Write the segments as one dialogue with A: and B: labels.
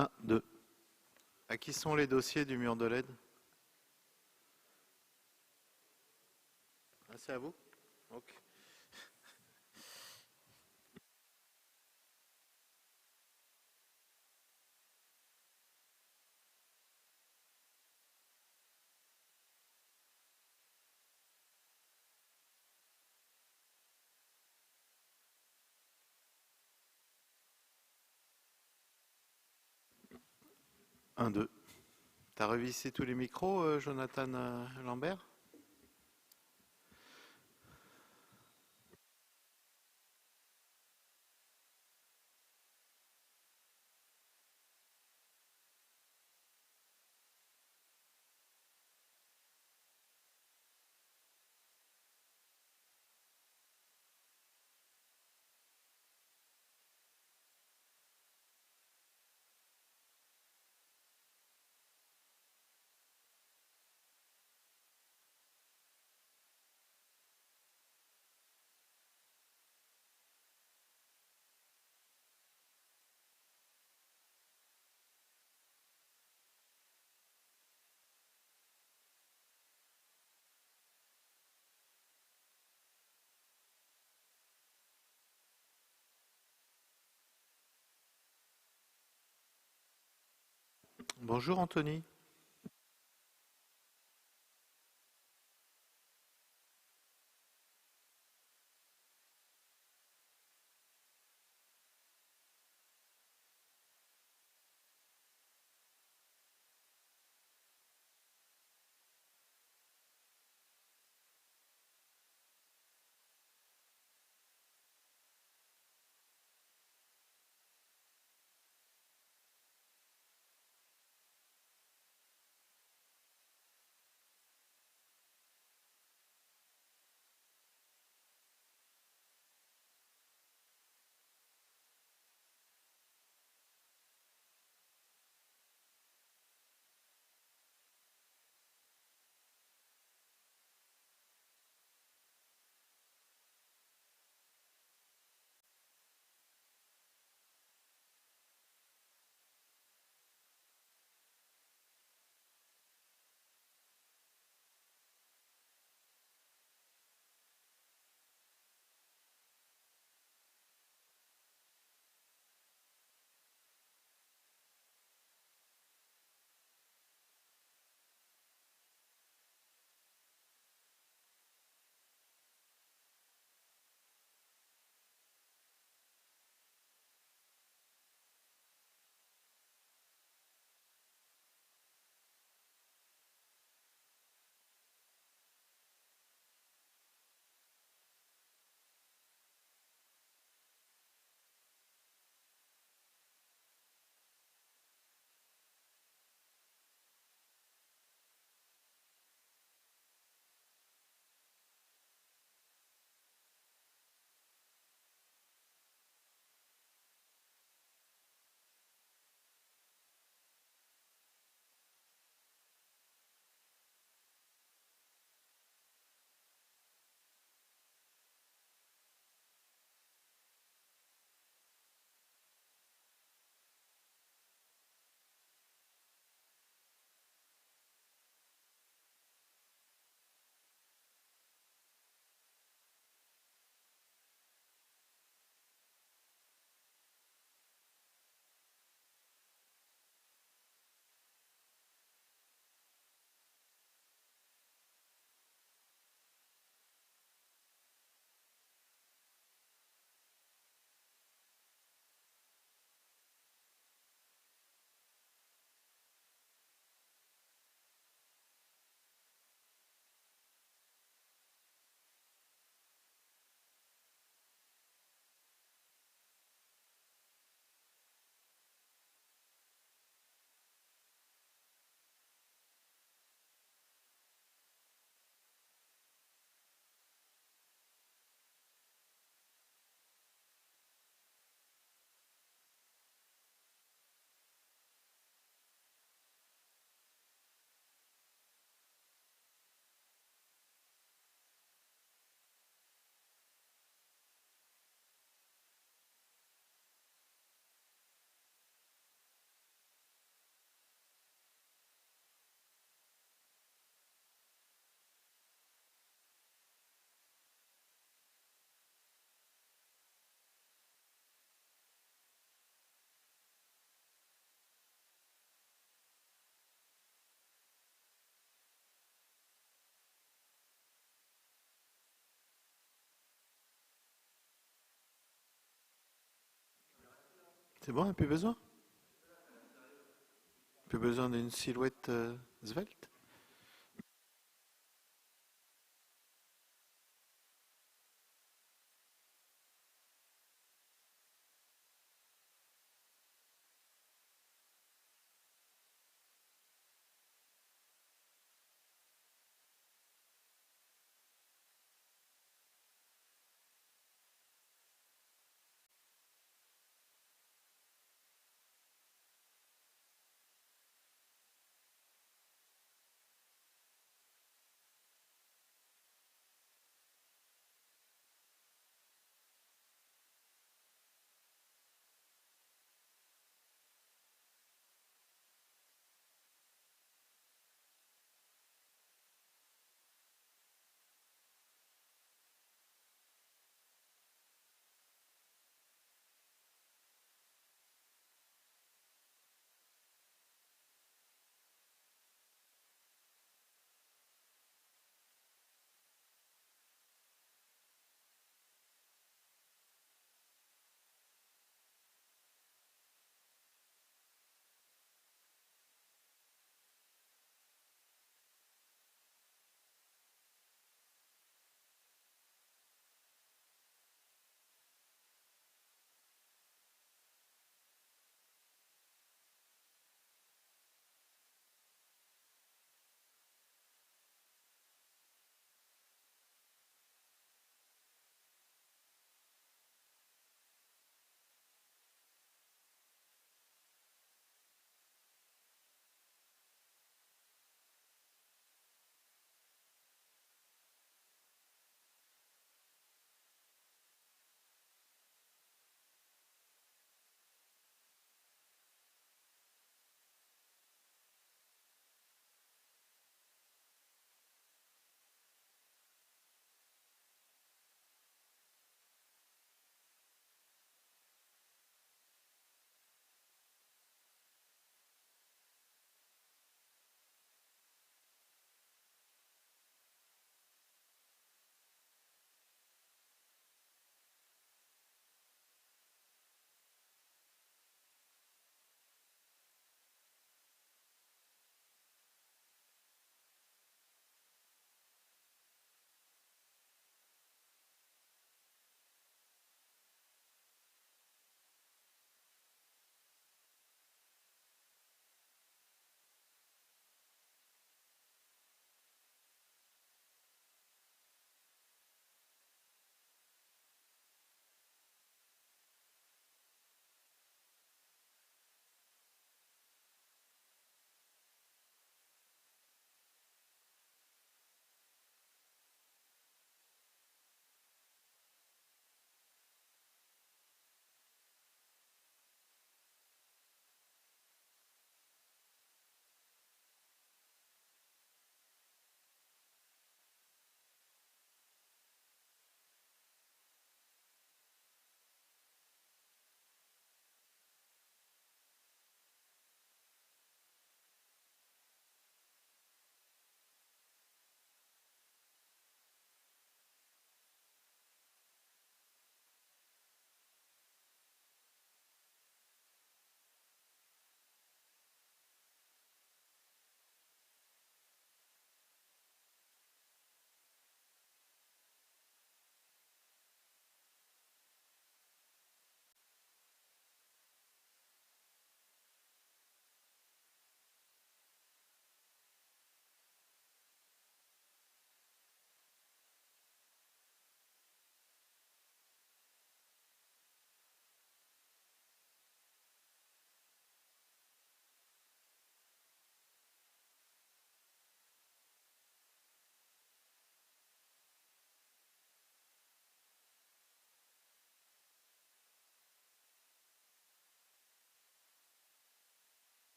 A: Un, 2. À qui sont les dossiers du mur de LED? Ah, c'est à vous? Ok. Un, 2. T'as révisé tous les micros, Jonathan Lambert? Bonjour Anthony. C'est bon, plus besoin? Plus besoin d'une silhouette svelte?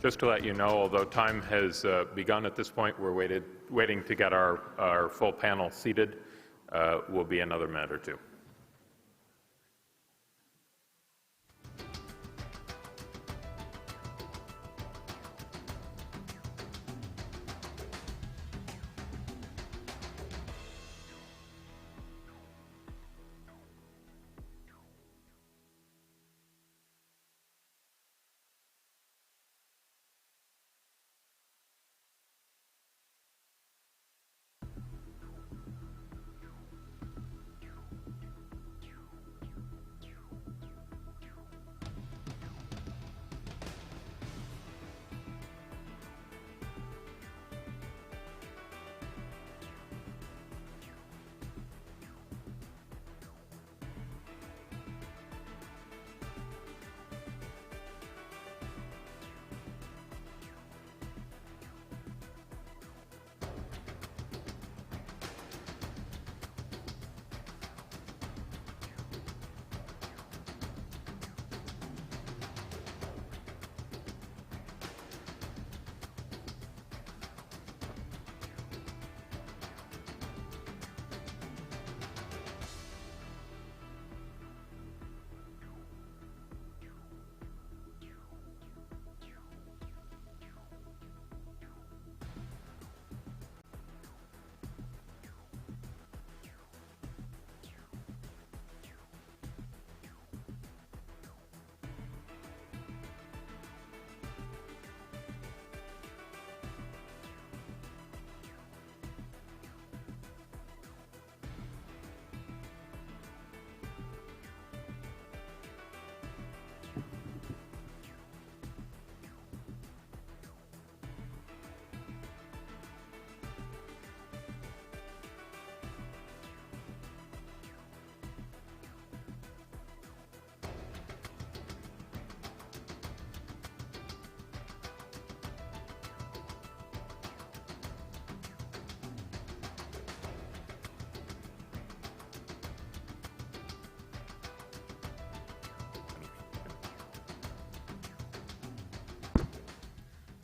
B: just to let you know, although time has begun at this point, we're waiting to get our full panel seated. Will be another minute or two.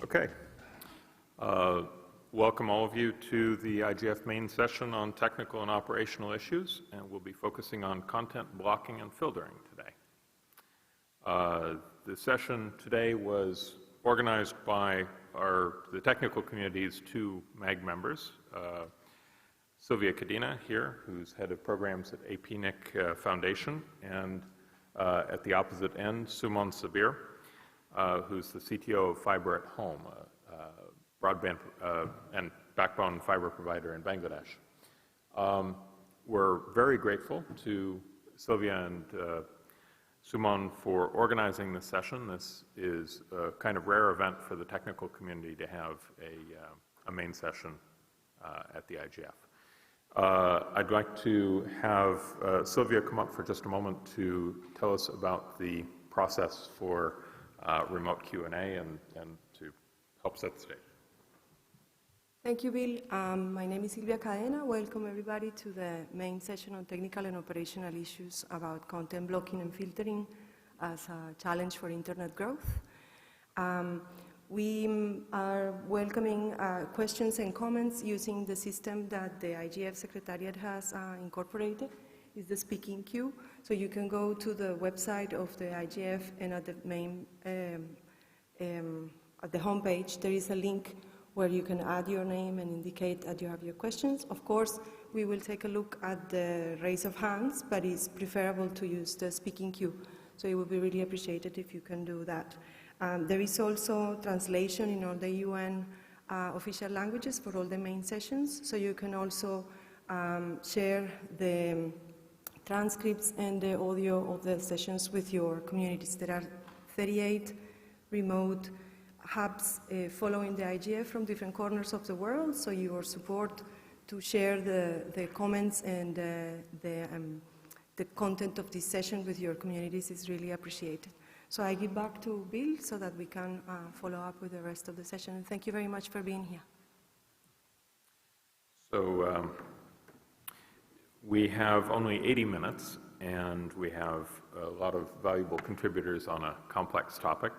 B: Okay. Welcome all of you to the IGF main session on technical and operational issues, and we'll be focusing on content blocking and filtering today. The session today was organized by the technical community's two MAG members, Sylvia Cadena here, who's head of programs at APNIC Foundation, and at the opposite end, Suman Sabir, who's the CTO of Fiber at Home, a broadband and backbone fiber provider in Bangladesh. We're very grateful to Sylvia and Suman for organizing this session. This is a kind of rare event for the technical community to have a main session at the IGF. I'd like to have Sylvia come up for just a moment to tell us about the process for remote Q&A and to help set the stage.
C: Thank you, Bill. My name is Sylvia Cadena. Welcome everybody to the main session on technical and operational issues about content blocking and filtering as a challenge for internet growth. We are welcoming questions and comments using the system that the IGF Secretariat has incorporated. It's the speaking queue. So you can go to the website of the IGF, and at the main, at the homepage, there is a link where you can add your name and indicate that you have your questions. Of course, we will take a look at the raise of hands, but it's preferable to use the speaking queue. So it would be really appreciated if you can do that. There is also translation in all the UN official languages for all the main sessions. So you can also share the transcripts and the audio of the sessions with your communities. There are 38 remote hubs following the IGF from different corners of the world, so your support to share the comments and the content of this session with your communities is really appreciated. So I give back to Bill so that we can follow up with the rest of the session, and thank you very much for being here.
B: So we have only 80 minutes, and we have a lot of valuable contributors on a complex topic.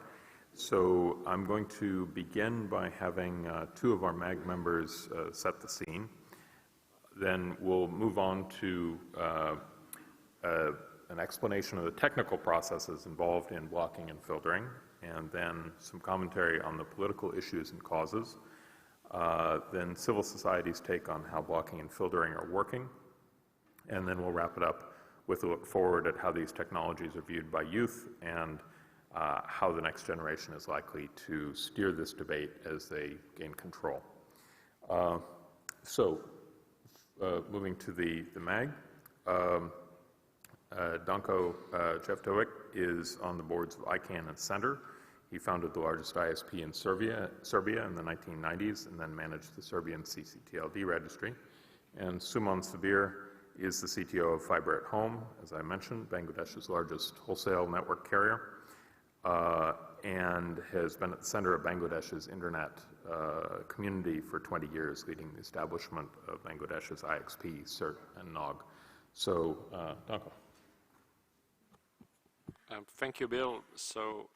B: So I'm going to begin by having two of our MAG members set the scene. Then we'll move on to an explanation of the technical processes involved in blocking and filtering, and then some commentary on the political issues and causes. Then civil society's take on how blocking and filtering are working, and then we'll wrap it up with a look forward at how these technologies are viewed by youth and how the next generation is likely to steer this debate as they gain control. Moving to the MAG, Danko Jeftovic is on the boards of ICANN and Center. He founded the largest ISP in Serbia in the 1990s and then managed the Serbian CCTLD registry. And Suman Sabir is the CTO of Fiber at Home, as I mentioned, Bangladesh's largest wholesale network carrier, and has been at the center of Bangladesh's internet community for 20 years, leading the establishment of Bangladesh's IXP, CERT, and NOG. So, Danko.
D: Thank you, Bill. So,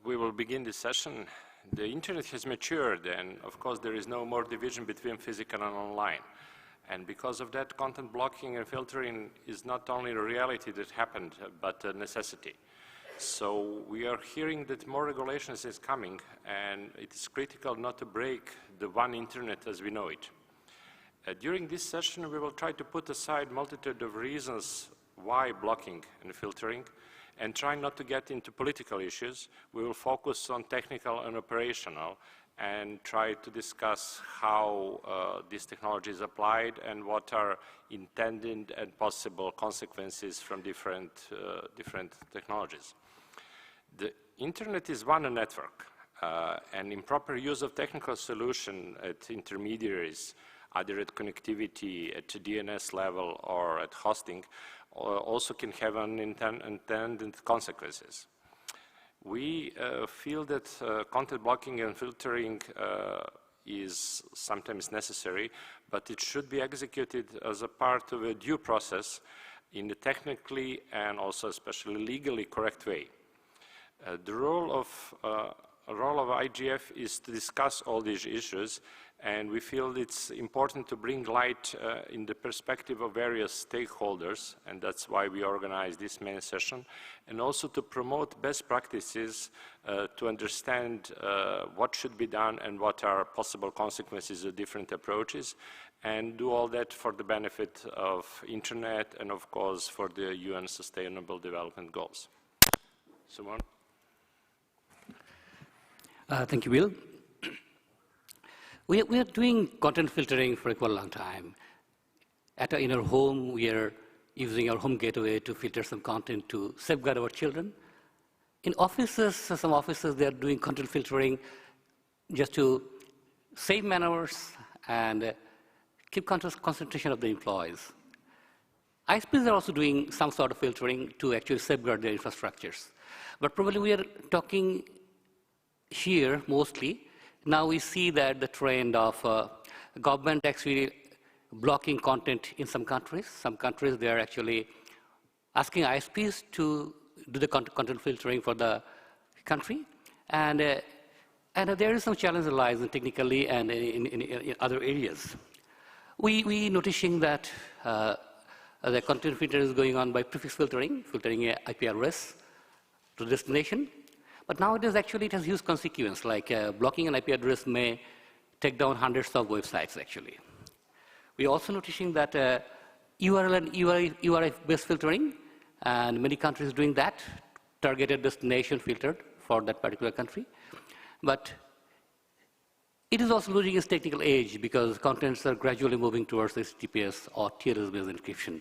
D: we will begin this session. The internet has matured, and of course there is no more division between physical and online. And because of that, content blocking and filtering is not only a reality that happened, but a necessity. So we are hearing that more regulations is coming, and it is critical not to break the one internet as we know it. During this session, we will try to put aside a multitude of reasons why blocking and filtering, and try not to get into political issues. We will focus on technical and operational, and try to discuss how this technology is applied and what are intended and possible consequences from different technologies. The internet is one network, and improper use of technical solution at intermediaries, either at connectivity, at DNS level, or at hosting, also can have unintended consequences. We feel that content blocking and filtering is sometimes necessary, but it should be executed as a part of a due process in a technically and also especially legally correct way. The role of IGF is to discuss all these issues, and we feel it's important to bring light in the perspective of various stakeholders, and that's why we organize this main session, and also to promote best practices to understand what should be done and what are possible consequences of different approaches, and do all that for the benefit of internet and of course for the UN Sustainable Development Goals. Suman?
E: Thank you, Bill. We are doing content filtering for quite a long time. In our home, we are using our home gateway to filter some content to safeguard our children. In offices, some offices, they are doing content filtering just to save man-hours and keep concentration of the employees. ISPs are also doing some sort of filtering to actually safeguard their infrastructures. But probably we are talking here mostly. Now we see that the trend of government actually blocking content in some countries. Some countries, they are actually asking ISPs to do the content filtering for the country. And there is some challenge lies in technically and in other areas. We noticing that the content filter is going on by prefix filtering IP address to destination. But nowadays, actually, it has huge consequence, like blocking an IP address may take down hundreds of websites, actually. We're also noticing that URL and URI-based filtering, and many countries doing that, targeted destination filtered for that particular country. But it is also losing its technical edge because contents are gradually moving towards HTTPS or TLS-based encryption.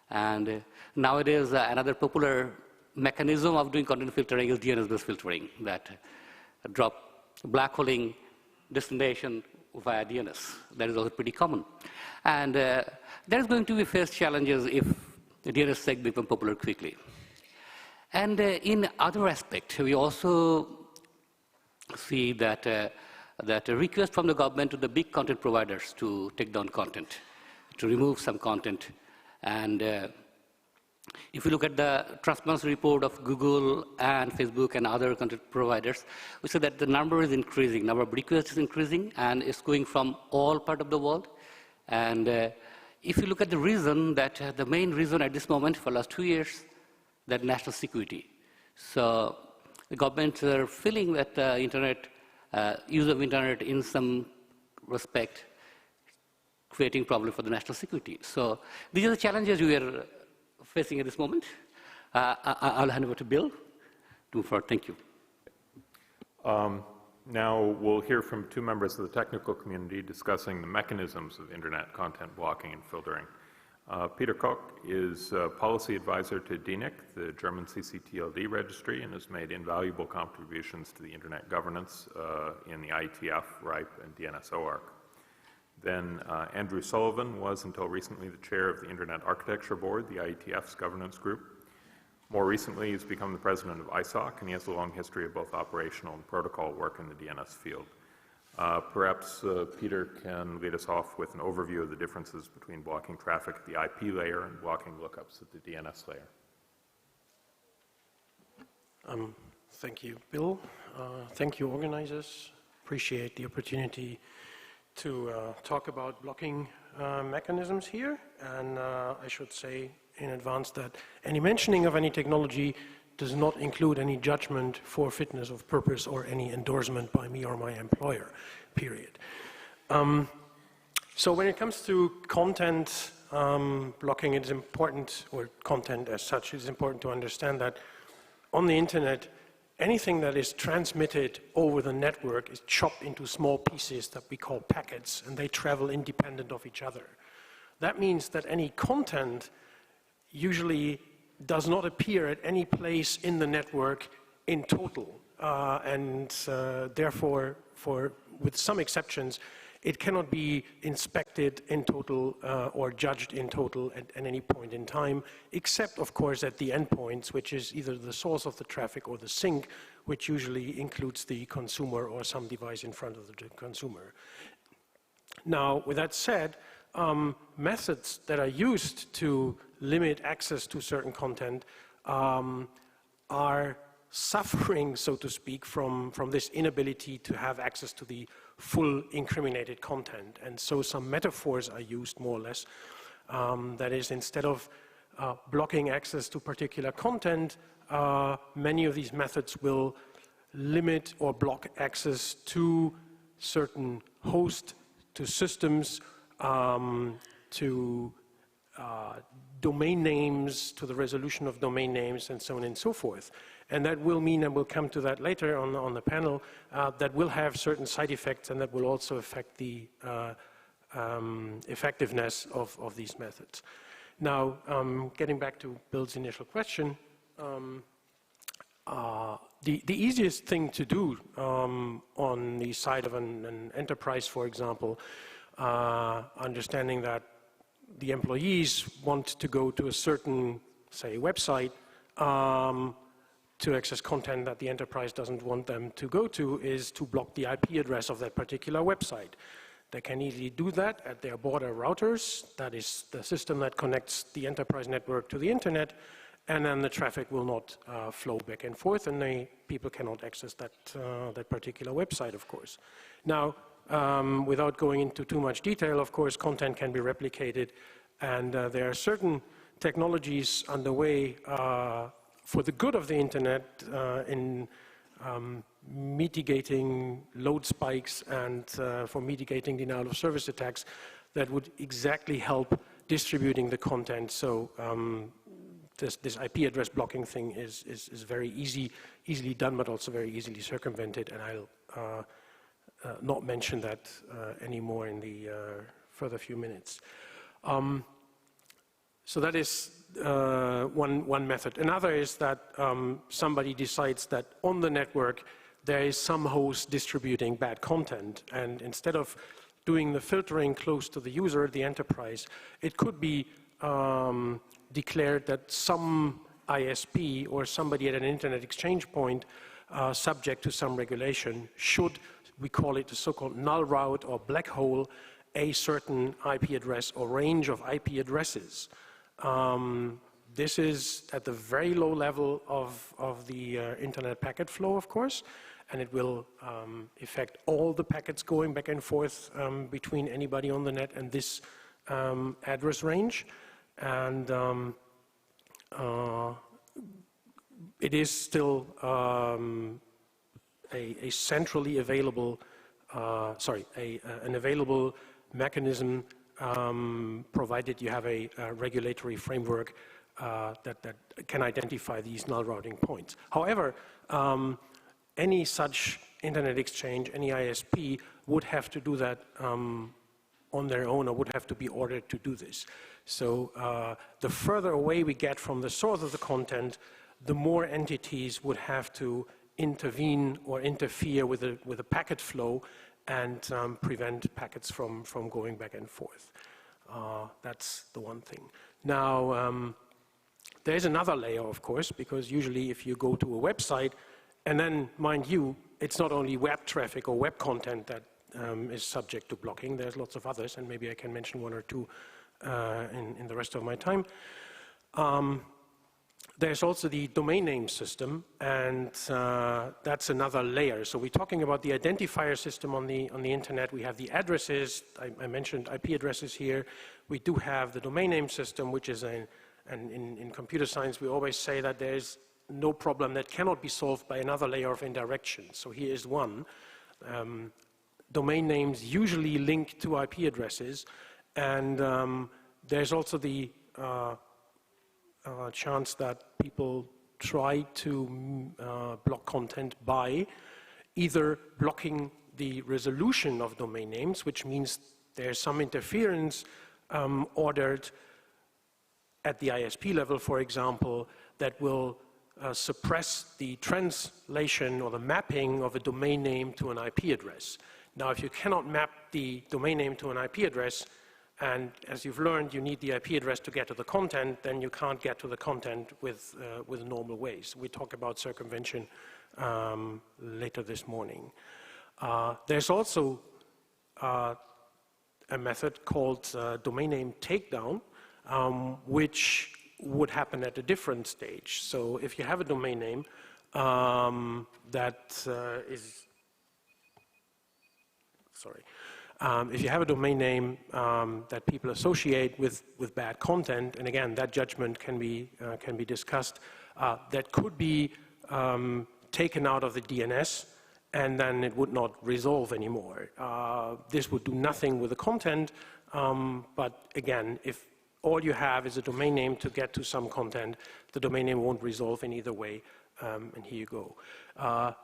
E: And nowadays, another popular mechanism of doing content filtering is DNS-based filtering, that drop black holing destination via DNS. That is also pretty common. And there is going to be face challenges if the DNSSEC become popular quickly. And in other aspect, we also see that that a request from the government to the big content providers to take down content, to remove some content, and If you look at the transparency report of Google and Facebook and other content providers, we see that the number is increasing, number of requests is increasing, and it's going from all part of the world. And if you look at the reason, that the main reason at this moment for the last 2 years, that national security. So the governments are feeling that internet, use of internet in some respect, creating problem for the national security. So these are the challenges we are facing at this moment. I'll hand over to Bill to move forward. Thank you.
B: Now we'll hear from two members of the technical community discussing the mechanisms of internet content blocking and filtering. Peter Koch is policy advisor to DNIC, the German CCTLD registry, and has made invaluable contributions to the internet governance in the IETF, RIPE, and DNSOARC. Then Andrew Sullivan was until recently the chair of the Internet Architecture Board, the IETF's governance group. More recently, he's become the president of ISOC, and he has a long history of both operational and protocol work in the DNS field. Perhaps Peter can lead us off with an overview of the differences between blocking traffic at the IP layer and blocking lookups at the DNS layer.
F: Thank you, Bill. Thank you, organizers. Appreciate the opportunity to talk about blocking mechanisms here. And I should say in advance that any mentioning of any technology does not include any judgment for fitness of purpose or any endorsement by me or my employer, period. So when it comes to content blocking, it is important, or content as such, it is important to understand that on the internet, anything that is transmitted over the network is chopped into small pieces that we call packets, and they travel independent of each other. That means that any content usually does not appear at any place in the network in total, and therefore, with some exceptions, it cannot be inspected in total or judged in total at any point in time, except, of course, at the endpoints, which is either the source of the traffic or the sink, which usually includes the consumer or some device in front of the consumer. Now, with that said, methods that are used to limit access to certain content are suffering, so to speak, from this inability to have access to the full incriminated content. And so some metaphors are used, more or less. That is, instead of blocking access to particular content, many of these methods will limit or block access to certain hosts, to systems, to domain names, to the resolution of domain names, and so on and so forth. And that will mean, and we'll come to that later on the panel, that will have certain side effects, and that will also affect the effectiveness of these methods. Now, getting back to Bill's initial question, the easiest thing to do on the side of an enterprise, for example, understanding that the employees want to go to a certain, say, website to access content that the enterprise doesn't want them to go to, is to block the IP address of that particular website. They can easily do that at their border routers. That is the system that connects the enterprise network to the internet, and then the traffic will not flow back and forth, and people cannot access that particular website, of course. Now, without going into too much detail, of course, content can be replicated, and there are certain technologies underway for the good of the internet in mitigating load spikes and for mitigating denial of service attacks that would exactly help distributing the content. So this IP address blocking thing is very easily done, but also very easily circumvented, and I'll not mention that anymore in the further few minutes. So that is one method. Another is that somebody decides that on the network there is some host distributing bad content, and instead of doing the filtering close to the user, the enterprise, it could be declared that some ISP or somebody at an internet exchange point subject to some regulation should, we call it the so-called null route or black hole, a certain IP address or range of IP addresses. This is at the very low level of the internet packet flow, of course, and it will affect all the packets going back and forth between anybody on the net and this address range. And it is still a centrally available, an available mechanism provided you have a regulatory framework that can identify these null routing points. However, any such internet exchange, any ISP would have to do that on their own or would have to be ordered to do this. So the further away we get from the source of the content, the more entities would have to intervene or interfere with the packet flow and prevent packets from going back and forth. That's the one thing. Now, there's another layer, of course, because usually if you go to a website, and then, mind you, it's not only web traffic or web content that is subject to blocking. There's lots of others, and maybe I can mention one or two in the rest of my time. There's also the domain name system, and that's another layer. So we're talking about the identifier system on the internet. We have the addresses. I mentioned IP addresses here. We do have the domain name system, which is and in computer science we always say that there's no problem that cannot be solved by another layer of indirection. So here is one. Domain names usually link to IP addresses, and there's also the chance that people try to block content by either blocking the resolution of domain names, which means there's some interference ordered at the ISP level, for example, that will suppress the translation or the mapping of a domain name to an IP address. Now, if you cannot map the domain name to an IP address, and as you've learned, you need the IP address to get to the content, then you can't get to the content with normal ways. We talk about circumvention later this morning. There's also a method called domain name takedown, which would happen at a different stage. So if you have a domain name if you have a domain name that people associate with bad content, and again, that judgment can be discussed, that could be taken out of the DNS, and then it would not resolve anymore. This would do nothing with the content, but again, if all you have is a domain name to get to some content, the domain name won't resolve in either way, and here you go.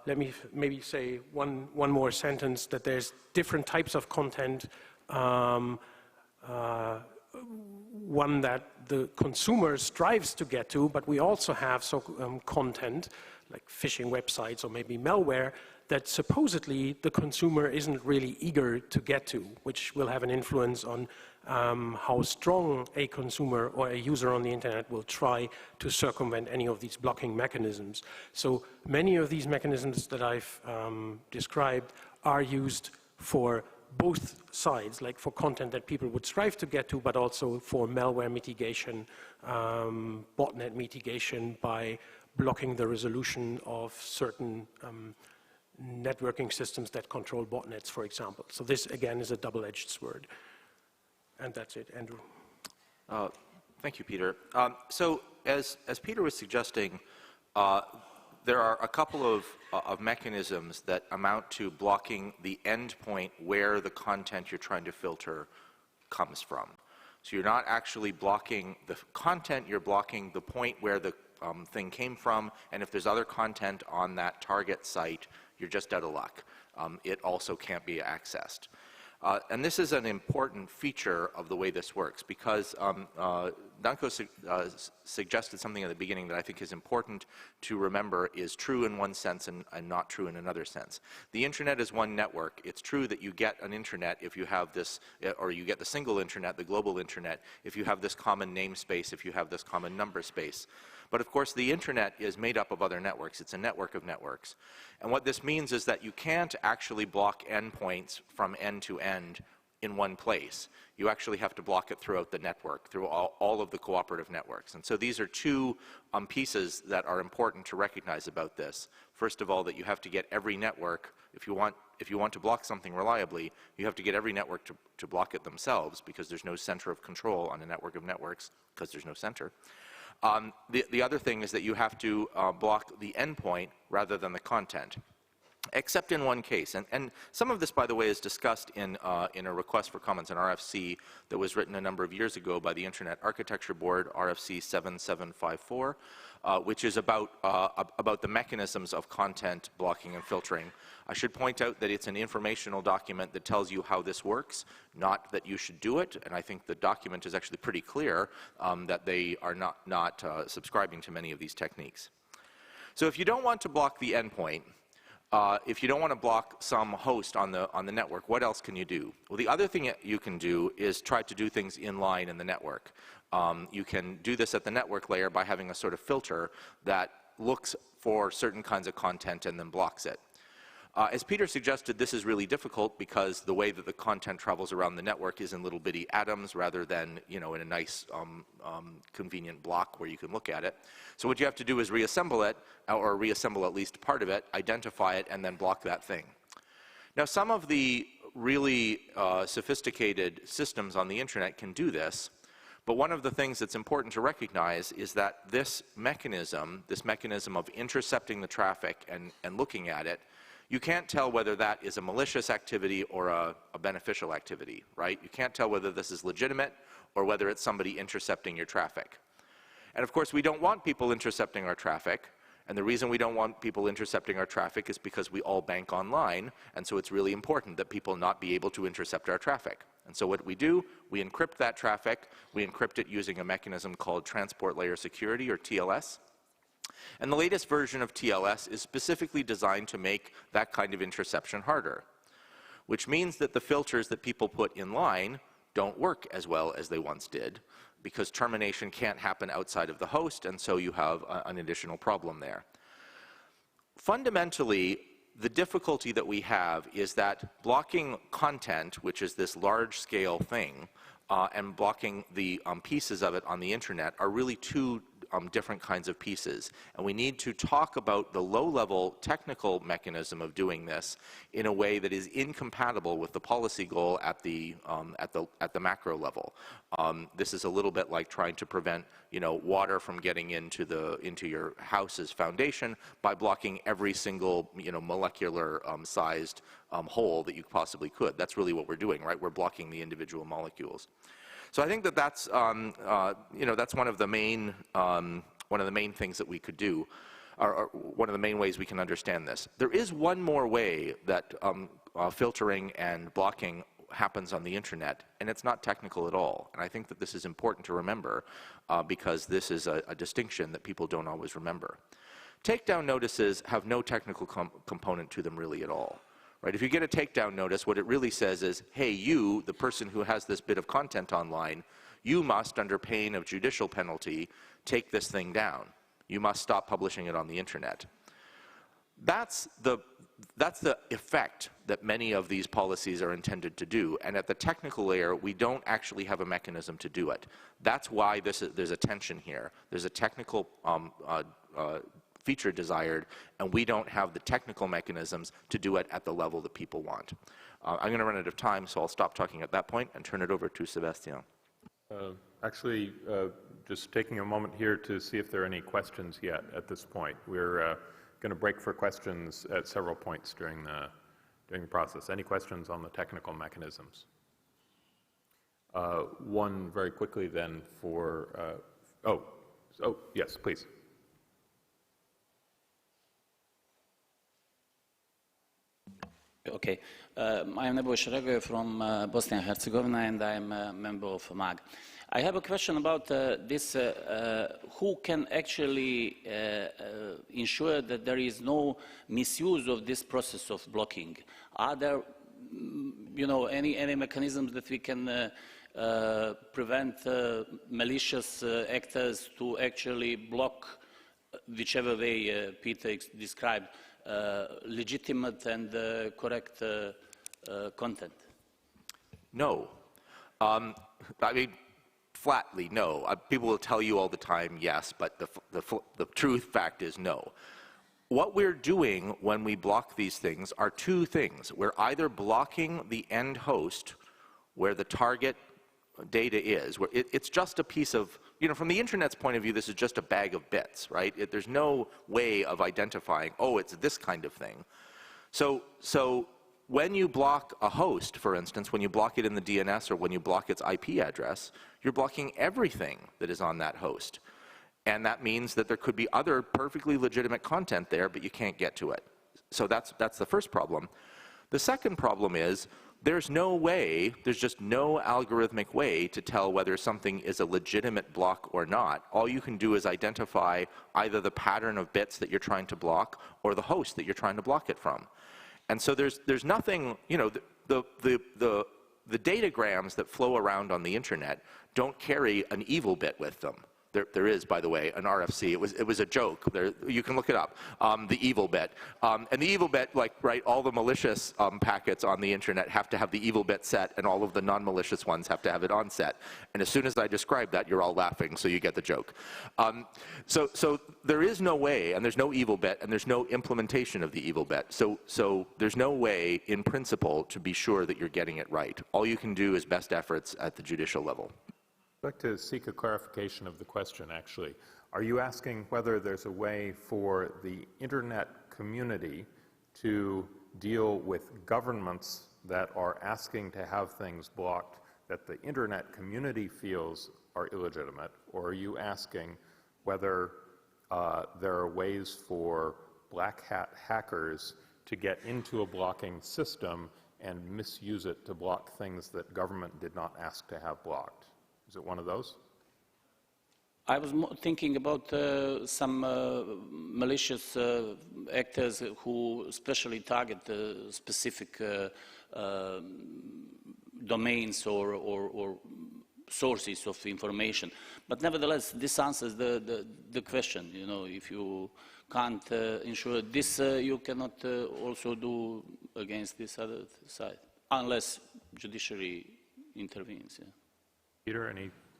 F: Let me maybe say one more sentence, that there's different types of content. One that the consumer strives to get to, but we also have content like phishing websites or maybe malware that supposedly the consumer isn't really eager to get to, which will have an influence on how strong a consumer or a user on the internet will try to circumvent any of these blocking mechanisms. So many of these mechanisms that I've described are used for both sides, like for content that people would strive to get to, but also for malware mitigation, botnet mitigation by blocking the resolution of certain networking systems that control botnets, for example. So this, again, is a double-edged sword. And that's it. Andrew.
G: Thank you, Peter. So as Peter was suggesting, there are a couple of mechanisms that amount to blocking the endpoint where the content you're trying to filter comes from. So you're not actually blocking the content, you're blocking the point where the thing came from, and if there's other content on that target site, you're just out of luck. It also can't be accessed. And this is an important feature of the way this works, because Danko suggested something at the beginning that I think is important to remember is true in one sense and not true in another sense. The internet is one network. It's true that you get an internet if you have this, or you get the single internet, the global internet, if you have this common namespace, if you have this common number space. But of course, the internet is made up of other networks. It's a network of networks. And what this means is that you can't actually block endpoints from end to end in one place. You actually have to block it throughout the network, through all of the cooperative networks. And so these are two pieces that are important to recognize about this. First of all, that you have to get every network, if you want to block something reliably, you have to get every network to block it themselves, because there's no center of control on a network of networks, because there's no center. The other thing is that you have to block the endpoint rather than the content, except in one case. And some of this, by the way, is discussed in a request for comments in RFC that was written a number of years ago by the Internet Architecture Board, RFC 7754, which is about the mechanisms of content blocking and filtering. I should point out that it's an informational document that tells you how this works, not that you should do it. And I think the document is actually pretty clear that they are not subscribing to many of these techniques. So if you don't want to block the endpoint, if you don't want to block some host on the network, what else can you do? Well, the other thing you can do is try to do things inline in the network. You can do this at the network layer by having a sort of filter that looks for certain kinds of content and then blocks it. As Peter suggested, this is really difficult because the way that the content travels around the network is in little bitty atoms rather than, in a nice convenient block where you can look at it. So what you have to do is reassemble it, or reassemble at least part of it, identify it, and then block that thing. Now, some of the really sophisticated systems on the internet can do this, but one of the things that's important to recognize is that this mechanism of intercepting the traffic and looking at it, you can't tell whether that is a malicious activity or a beneficial activity, right? You can't tell whether this is legitimate or whether it's somebody intercepting your traffic. And of course, we don't want people intercepting our traffic. And the reason we don't want people intercepting our traffic is because we all bank online. And so it's really important that people not be able to intercept our traffic. And so what we do, we encrypt that traffic. We encrypt it using a mechanism called Transport Layer Security, or TLS. And the latest version of TLS is specifically designed to make that kind of interception harder, which means that the filters that people put in line don't work as well as they once did, because termination can't happen outside of the host, and so you have an additional problem there. Fundamentally, the difficulty that we have is that blocking content, which is this large-scale thing, and blocking the pieces of it on the internet are really two different kinds of pieces. And we need to talk about the low-level technical mechanism of doing this in a way that is incompatible with the policy goal at the macro level. This is a little bit like trying to prevent, water from getting into your house's foundation by blocking every single, molecular sized hole that you possibly could. That's really what we're doing, right? We're blocking the individual molecules. So I think that that's one of the main things that we could do, or one of the main ways we can understand this. There is one more way that filtering and blocking happens on the internet, and it's not technical at all. And I think that this is important to remember because this is a distinction that people don't always remember. Takedown notices have no technical component to them really at all. Right? If you get a takedown notice, what it really says is, hey, you, the person who has this bit of content online, you must, under pain of judicial penalty, take this thing down. You must stop publishing it on the internet. That's the effect that many of these policies are intended to do. And at the technical layer, we don't actually have a mechanism to do it. That's why there's a tension here. There's a technical feature desired, and we don't have the technical mechanisms to do it at the level that people want. I'm going to run out of time, so I'll stop talking at that point and turn it over to Sébastien.
B: Actually, just taking a moment here to see if there are any questions yet at this point. We're going to break for questions at several points during the process. Any questions on the technical mechanisms? One very quickly then for, yes, please.
H: Okay. I am Nebojša Regoje from Bosnia and Herzegovina, and I am a member of MAG. I have a question about this. Who can actually ensure that there is no misuse of this process of blocking? Are there, any mechanisms that we can prevent malicious actors to actually block, whichever way Peter described, legitimate and correct content?
G: No. I mean, flatly, no. People will tell you all the time, yes, but the truth fact is no. What we're doing when we block these things are two things. We're either blocking the end host where the target data is, where it's just a piece of, from the internet's point of view, this is just a bag of bits, right? There's no way of identifying, oh, it's this kind of thing. So when you block a host, for instance, when you block it in the DNS or when you block its IP address, you're blocking everything that is on that host. And that means that there could be other perfectly legitimate content there, but you can't get to it. So that's the first problem. The second problem is there's just no algorithmic way to tell whether something is a legitimate block or not. All you can do is identify either the pattern of bits that you're trying to block or the host that you're trying to block it from. And so there's nothing, the datagrams that flow around on the internet don't carry an evil bit with them. There is, by the way, an RFC. It was a joke. You can look it up. The evil bit, and the evil bit, all the malicious packets on the internet have to have the evil bit set, and all of the non-malicious ones have to have it on set. And as soon as I describe that, you're all laughing, so you get the joke. So there is no way, and there's no evil bit, and there's no implementation of the evil bit. So there's no way, in principle, to be sure that you're getting it right. All you can do is best efforts at the judicial level.
B: I'd like to seek a clarification of the question, actually. Are you asking whether there's a way for the internet community to deal with governments that are asking to have things blocked that the internet community feels are illegitimate? Or are you asking whether there are ways for black hat hackers to get into a blocking system and misuse it to block things that government did not ask to have blocked? Is it one of those?
H: I was thinking about some malicious actors who especially target specific domains or sources of information. But nevertheless, this answers the question. If you can't ensure this, you cannot also do against this other side, unless judiciary intervenes. Yeah.
B: Peter,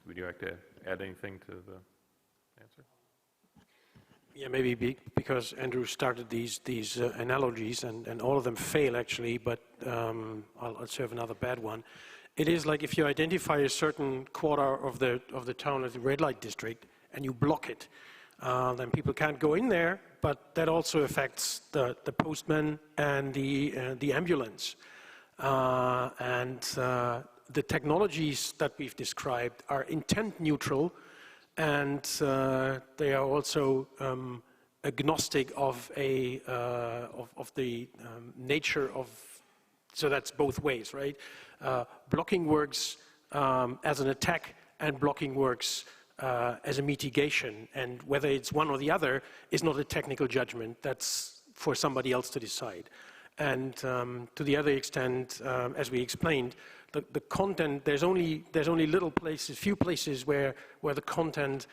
B: would you like to add anything to the answer?
F: Yeah, maybe because Andrew started these analogies, and all of them fail actually, but I'll serve another bad one. It is like if you identify a certain quarter of the town as a red light district and you block it, then people can't go in there, but that also affects the postman and the ambulance. The technologies that we've described are intent neutral, and they are also agnostic of the nature of. So that's both ways, right? Blocking works as an attack, and blocking works as a mitigation. And whether it's one or the other is not a technical judgment. That's for somebody else to decide. And to the other extent, as we explained, the content, there's only little places, few places where the content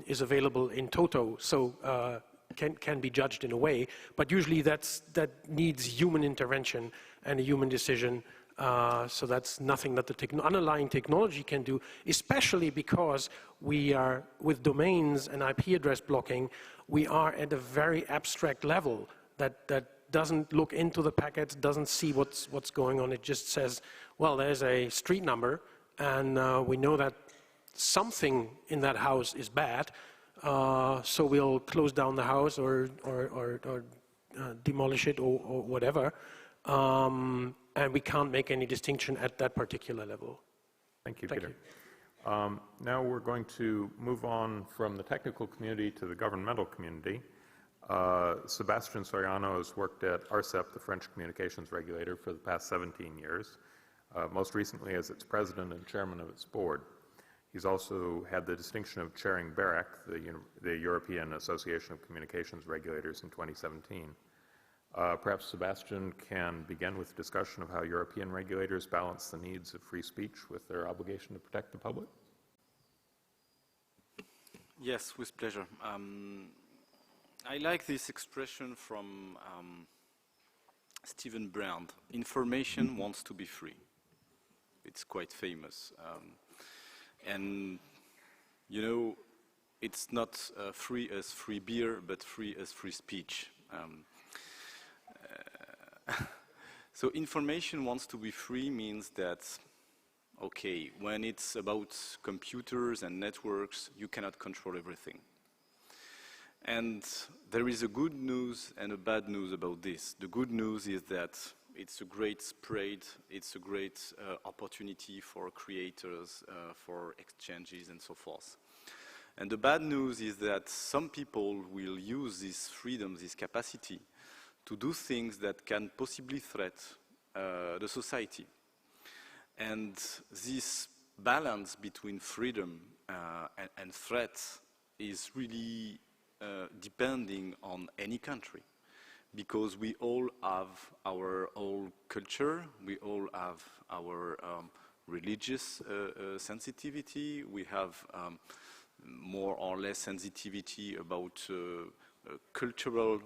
F: is available in toto, so can be judged in a way. But usually that needs human intervention and a human decision. So that's nothing that the underlying technology can do, especially because we are, with domains and IP address blocking, we are at a very abstract level that doesn't look into the packets, doesn't see what's going on. It just says, well, there's a street number, and we know that something in that house is bad, so we'll close down the house or demolish it or whatever, and we can't make any distinction at that particular level.
B: Thank you, Peter. Now we're going to move on from the technical community to the governmental community. Sebastian Soriano has worked at ARCEP, the French communications regulator, for the past 17 years, most recently as its president and chairman of its board. He's also had the distinction of chairing BEREC, the European Association of Communications Regulators, in 2017. Perhaps Sebastian can begin with a discussion of how European regulators balance the needs of free speech with their obligation to protect the public.
I: Yes, with pleasure. I like this expression from Stephen Brand: information wants to be free. It's quite famous. And, you know, it's not free as free beer, but free as free speech. So information wants to be free means that, okay, when it's about computers and networks, you cannot control everything. And there is a good news and a bad news about this. The good news is that it's a great spread, it's a great opportunity for creators, for exchanges and so forth. And the bad news is that some people will use this freedom, this capacity, to do things that can possibly threat the society. And this balance between freedom and threat is really depending on any country, because we all have our own culture, we all have our religious sensitivity, we have more or less sensitivity about cultural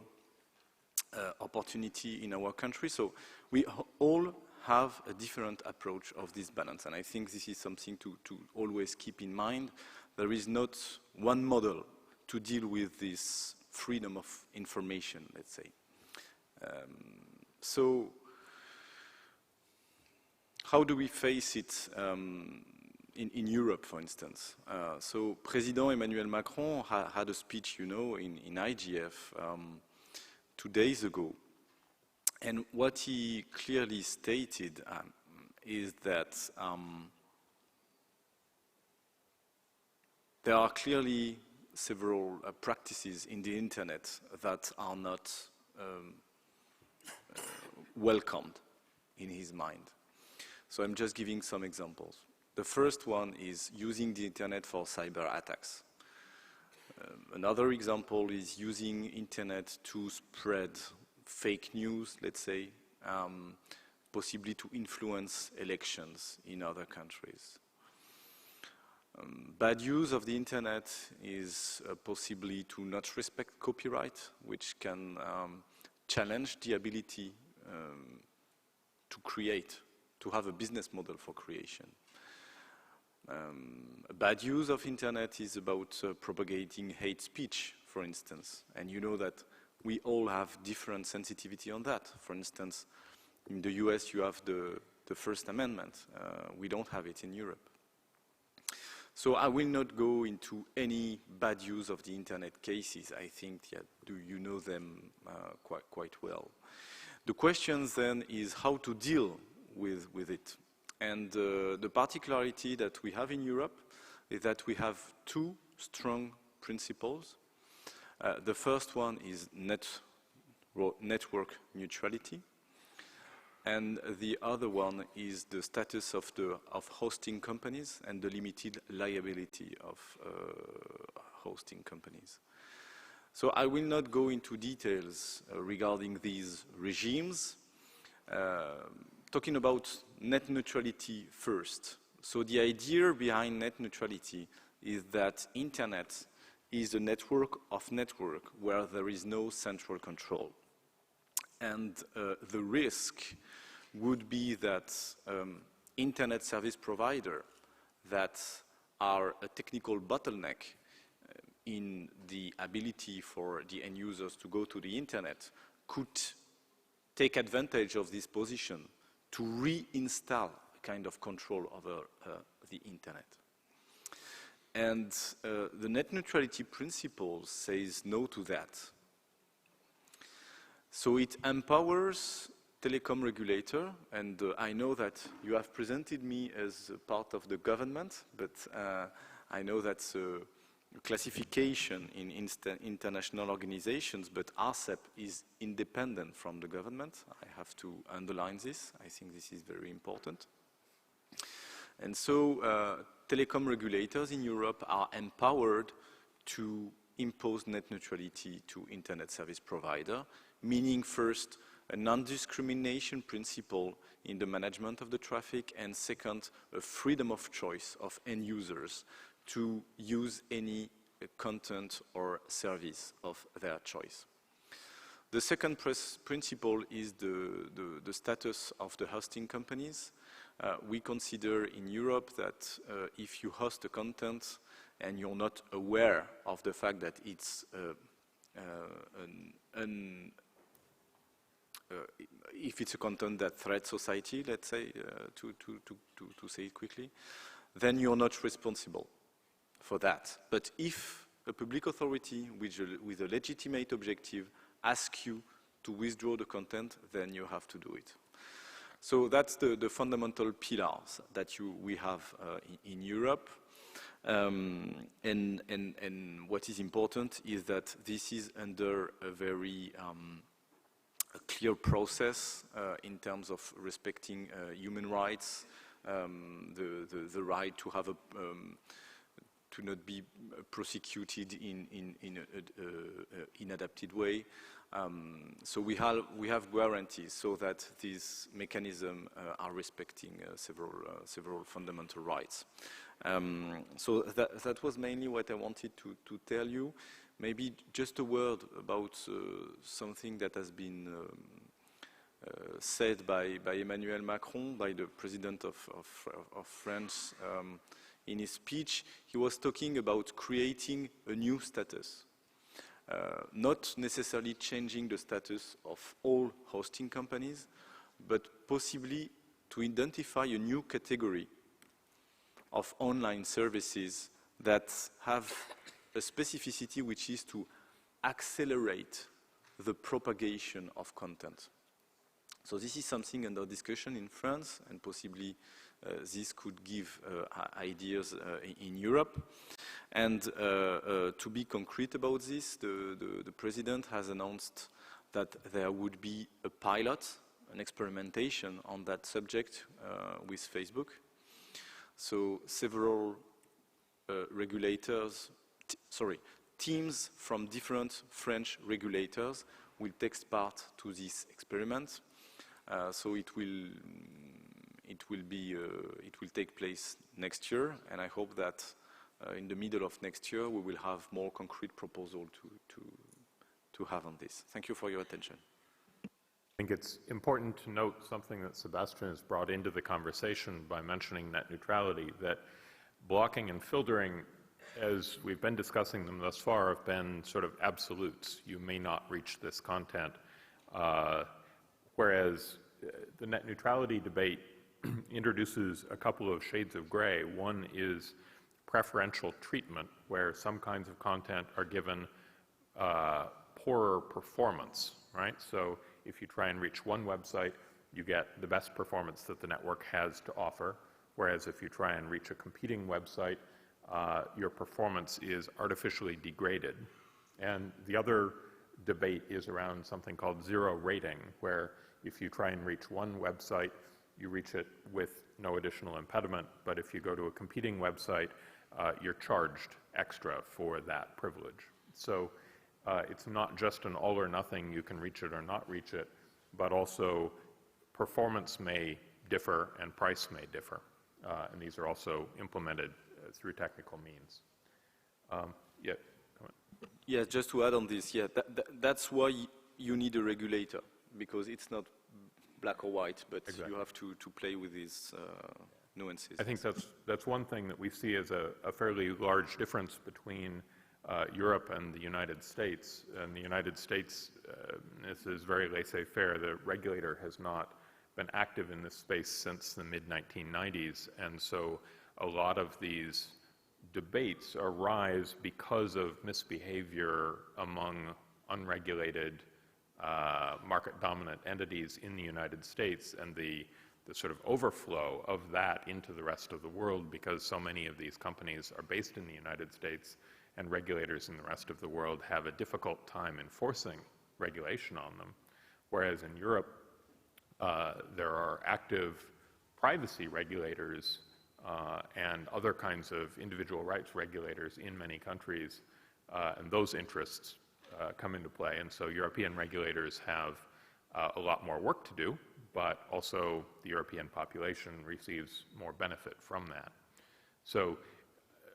I: opportunity in our country. So we all have a different approach of this balance. And I think this is something to always keep in mind. There is not one model to deal with this freedom of information, let's say. So how do we face it in Europe, for instance? So President Emmanuel Macron had a speech, you know, in IGF 2 days ago. And what he clearly stated is that there are clearly several practices in the internet that are not welcomed in his mind. So I'm just giving some examples. The first one is using the internet for cyber attacks. Another example is using internet to spread fake news, let's say, possibly to influence elections in other countries. Bad use of the internet is possibly to not respect copyright, which can challenge the ability to create, to have a business model for creation. A bad use of internet is about propagating hate speech, for instance. And you know that we all have different sensitivity on that. For instance, in the US you have the First Amendment. We don't have it in Europe. So I will not go into any bad use of the internet cases. I think you know them quite well. The question then is how to deal with it. And the particularity that we have in Europe is that we have two strong principles. The first one is network neutrality, and the other one is the status of hosting companies and the limited liability of hosting companies. So I will not go into details regarding these regimes. Talking about net neutrality first. So the idea behind net neutrality is that internet is a network of network where there is no central control. And the risk would be that internet service providers that are a technical bottleneck in the ability for the end users to go to the internet could take advantage of this position to reinstall a kind of control over the internet. And the net neutrality principle says no to that. So it empowers telecom regulator, and I know that you have presented me as a part of the government, but I know that's a classification in international organizations, but ARCEP is independent from the government. I have to underline this. I think this is very important. And so telecom regulators in Europe are empowered to impose net neutrality to internet service provider, meaning first a non-discrimination principle in the management of the traffic, and second, a freedom of choice of end users to use any content or service of their choice. The second principle is the status of the hosting companies. We consider in Europe that if you host a content and you're not aware of the fact that it's if it's a content that threats society, let's say, to say it quickly, then you're not responsible for that. But if a public authority with a legitimate objective asks you to withdraw the content, then you have to do it. So that's the fundamental pillars that we have in Europe. And what is important is that this is under a very a clear process in terms of respecting human rights, the right to have to not be prosecuted in an inadapted way. So we have guarantees so that these mechanisms are respecting several fundamental rights. So that was mainly what I wanted to tell you. Maybe just a word about something that has been said by Emmanuel Macron, by the President of France. In his speech, he was talking about creating a new status. Not necessarily changing the status of all hosting companies, but possibly to identify a new category of online services that have a specificity, which is to accelerate the propagation of content. So this is something under discussion in France, and possibly this could give ideas in Europe. And to be concrete about this, the President has announced that there would be a pilot, an experimentation on that subject with Facebook. So several teams from different French regulators will take part to this experiment. So it will take place next year, and I hope that in the middle of next year we will have more concrete proposal to have on this. Thank you for your attention.
B: I think it's important to note something that Sebastian has brought into the conversation by mentioning net neutrality, that blocking and filtering, as we've been discussing them thus far, have been sort of absolutes. You may not reach this content. Whereas the net neutrality debate introduces a couple of shades of gray. One is preferential treatment, where some kinds of content are given poorer performance, right? So if you try and reach one website, you get the best performance that the network has to offer, whereas if you try and reach a competing website, your performance is artificially degraded. And the other debate is around something called zero rating, where if you try and reach one website, you reach it with no additional impediment, but if you go to a competing website, you're charged extra for that privilege. So it's not just an all or nothing, you can reach it or not reach it, but also performance may differ and price may differ. And these are also implemented through technical means. Yeah, come on.
I: Yeah, just to add on this, yeah, that's why you need a regulator, because it's not black or white, but exactly. You have to play with these nuances.
B: I think that's one thing that we see as a fairly large difference between Europe and the United States. In the United States, this is very laissez-faire. The regulator has not been active in this space since the mid-1990s, and so a lot of these debates arise because of misbehavior among unregulated market-dominant entities in the United States, and the sort of overflow of that into the rest of the world, because so many of these companies are based in the United States, and regulators in the rest of the world have a difficult time enforcing regulation on them. Whereas in Europe, there are active privacy regulators and other kinds of individual rights regulators in many countries, and those interests come into play. And so European regulators have a lot more work to do, but also the European population receives more benefit from that. So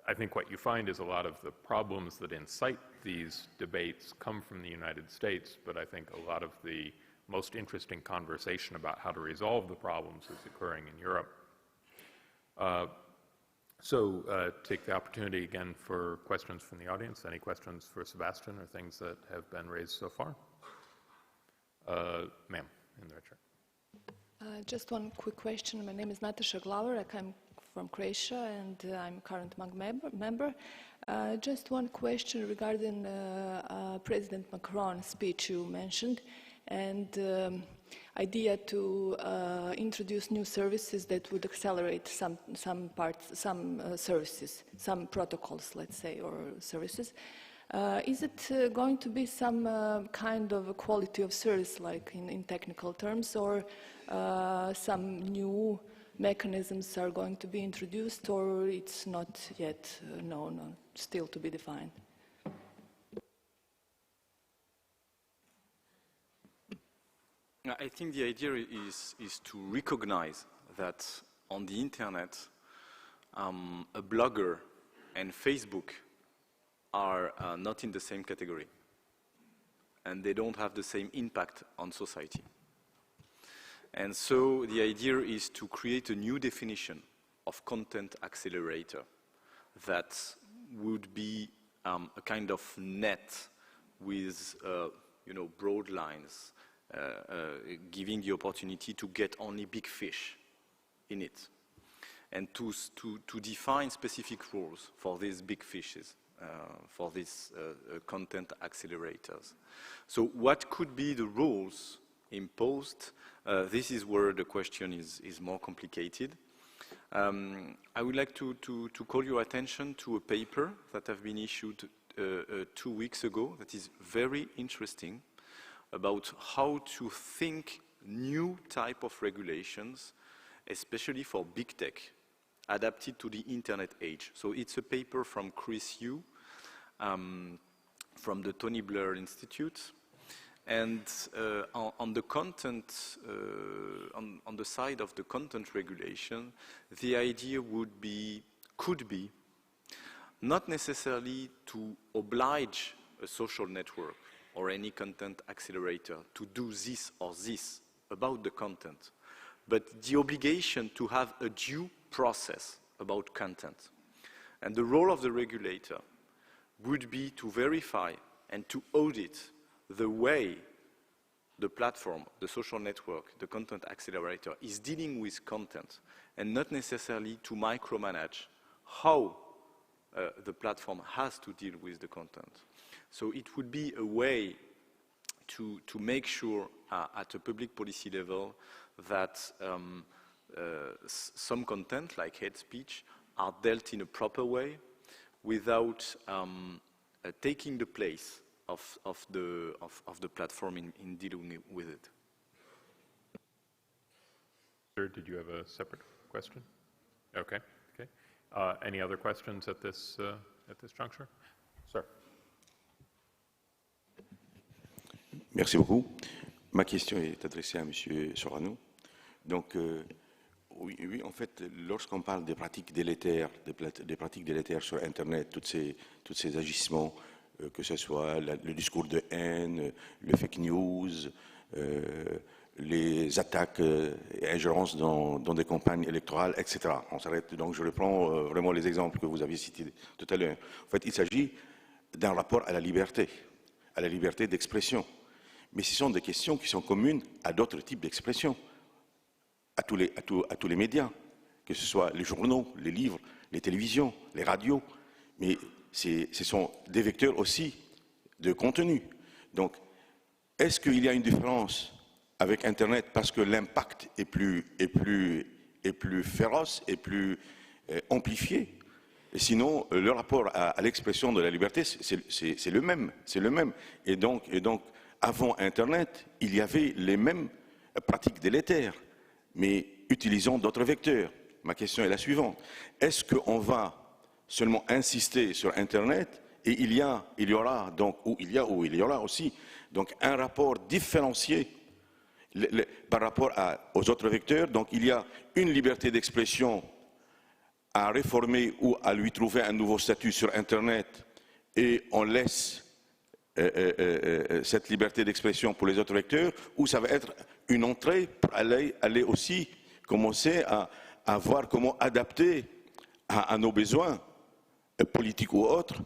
B: I think what you find is a lot of the problems that incite these debates come from the United States, but I think a lot of the most interesting conversation about how to resolve the problems is occurring in Europe. Take the opportunity again for questions from the audience. Any questions for Sebastian or things that have been raised so far? Ma'am, in the red shirt.
J: Just one quick question. My name is Natasha Glavar. I'm from Croatia and I'm a current MAG member. Just one question regarding President Macron's speech you mentioned and idea to introduce new services that would accelerate some services, some protocols, let's say, or services. Is it going to be some kind of quality of service, like in technical terms, or some new mechanisms are going to be introduced, or it's not yet known, still to be defined?
I: I think the idea is to recognize that on the internet, a blogger and Facebook are not in the same category, and they don't have the same impact on society. And so the idea is to create a new definition of content accelerator that would be a kind of net with broad lines, giving the opportunity to get only big fish in it, and to define specific rules for these big fishes, for these content accelerators. So what could be the rules imposed? This is where the question is more complicated. I would like to call your attention to a paper that has been issued 2 weeks ago that is very interesting, about how to think new type of regulations, especially for big tech, adapted to the internet age. So it's a paper from Chris Yu, from the Tony Blair Institute. And on the content, on the side of the content regulation, the idea could be, not necessarily to oblige a social network or any content accelerator to do this or this about the content, but the obligation to have a due process about content. And the role of the regulator would be to verify and to audit the way the platform, the social network, the content accelerator is dealing with content, and not necessarily to micromanage how the platform has to deal with the content. So it would be a way to make sure at a public policy level that some content, like hate speech, are dealt in a proper way without taking the place of the platform in dealing with it.
B: Sir, did you have a separate question? Okay. Any other questions at this juncture? Sir.
K: Merci beaucoup. Ma question est adressée à M. Sorano. Donc, oui, en fait, lorsqu'on parle des pratiques délétères, des pratiques délétères sur Internet, tous ces agissements, que ce soit le discours de haine, le fake news, les attaques et ingérences dans des campagnes électorales, etc. On s'arrête. Donc, je reprends vraiment les exemples que vous avez cités tout à l'heure. En fait, il s'agit d'un rapport à la liberté d'expression. Mais ce sont des questions qui sont communes à d'autres types d'expression, à tous les médias, que ce soit les journaux, les livres, les télévisions, les radios. Mais ce sont des vecteurs aussi de contenu. Donc, est-ce qu'il y a une différence avec Internet parce que l'impact est plus féroce et plus amplifié? Et sinon, le rapport à l'expression de la liberté, c'est le même. Et donc, avant Internet, il y avait les mêmes pratiques délétères, mais utilisant d'autres vecteurs. Ma question est la suivante. Est-ce qu'on va seulement insister sur Internet et il y aura aussi donc, un rapport différencié par rapport aux autres vecteurs? Donc il y a une liberté d'expression à réformer ou à lui trouver un nouveau statut sur Internet et on laisse cette liberté d'expression pour les autres vecteurs, ou ça va être une entrée pour aller aussi commencer à voir comment adapter à nos besoins politiques ou autres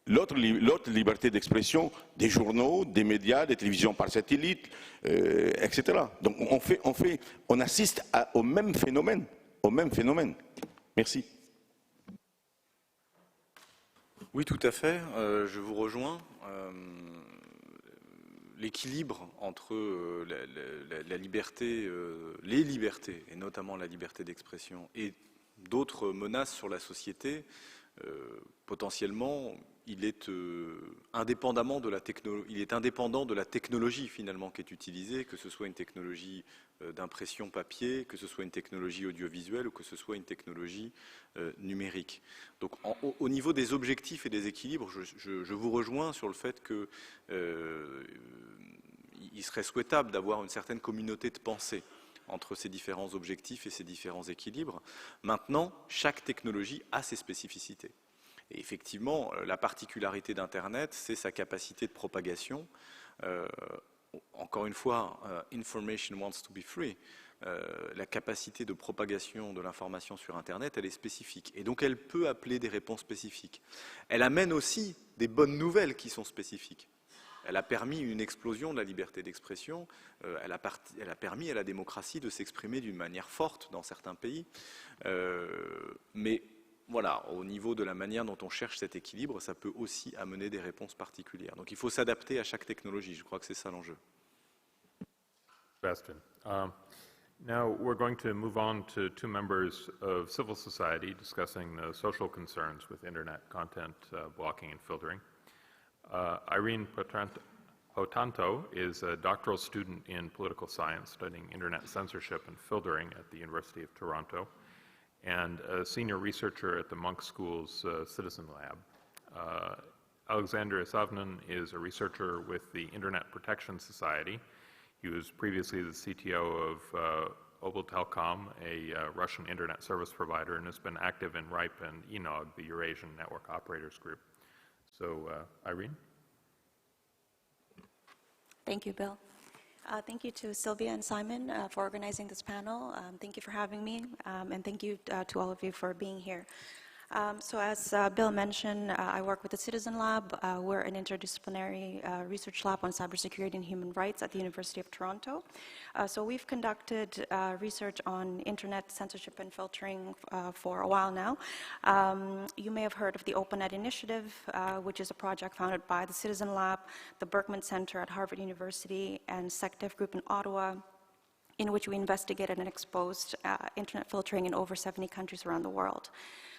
K: l'autre liberté d'expression des journaux, des médias, des télévisions par satellite, etc. Donc on assiste au même phénomène. Merci.
I: Oui, tout à fait. Je vous rejoins. L'équilibre entre la liberté, les libertés, et notamment la liberté d'expression, et d'autres menaces sur la société, potentiellement, il est indépendant de la technologie finalement qui est utilisée, que ce soit une technologie d'impression papier, que ce soit une technologie audiovisuelle ou que ce soit une technologie numérique. Donc au niveau des objectifs et des équilibres, je vous rejoins sur le fait que il serait souhaitable d'avoir une certaine communauté de pensée entre ces différents objectifs et ces différents équilibres. Maintenant, chaque technologie a ses spécificités. Et effectivement, la particularité d'Internet, c'est sa capacité de propagation. Encore une fois, information wants to be free. La capacité de propagation de l'information sur Internet, elle est spécifique. Et donc, elle peut appeler des réponses spécifiques. Elle amène aussi des bonnes nouvelles qui sont spécifiques. Elle a permis une explosion de la liberté d'expression. Elle a permis à la démocratie de s'exprimer d'une manière forte dans certains pays. Mais voilà, au niveau de la manière dont on cherche cet équilibre, ça peut aussi amener des réponses particulières. Donc il faut s'adapter à chaque technologie. Je crois que c'est ça l'enjeu.
B: Sebastian. Now we're going to move on to two members of civil society discussing the social concerns with Internet content blocking and filtering. Irene Potanto is a doctoral student in political science studying Internet censorship and filtering at the University of Toronto, and a senior researcher at the Monk School's Citizen Lab. Alexander Isavnin is a researcher with the Internet Protection Society. He was previously the CTO of Obltelcom, a Russian internet service provider, and has been active in RIPE and ENOG, the Eurasian Network Operators Group. So, Irene?
L: Thank you, Bill. Thank you to Sylvia and Simon for organizing this panel. Thank you for having me, and thank you to all of you for being here. So as Bill mentioned, I work with the Citizen Lab. We're an interdisciplinary research lab on cybersecurity and human rights at the University of Toronto. So we've conducted research on internet censorship and filtering for a while now. You may have heard of the OpenNet Initiative, which is a project founded by the Citizen Lab, the Berkman Center at Harvard University, and SecDef Group in Ottawa, in which we investigated and exposed internet filtering in over 70 countries around the world.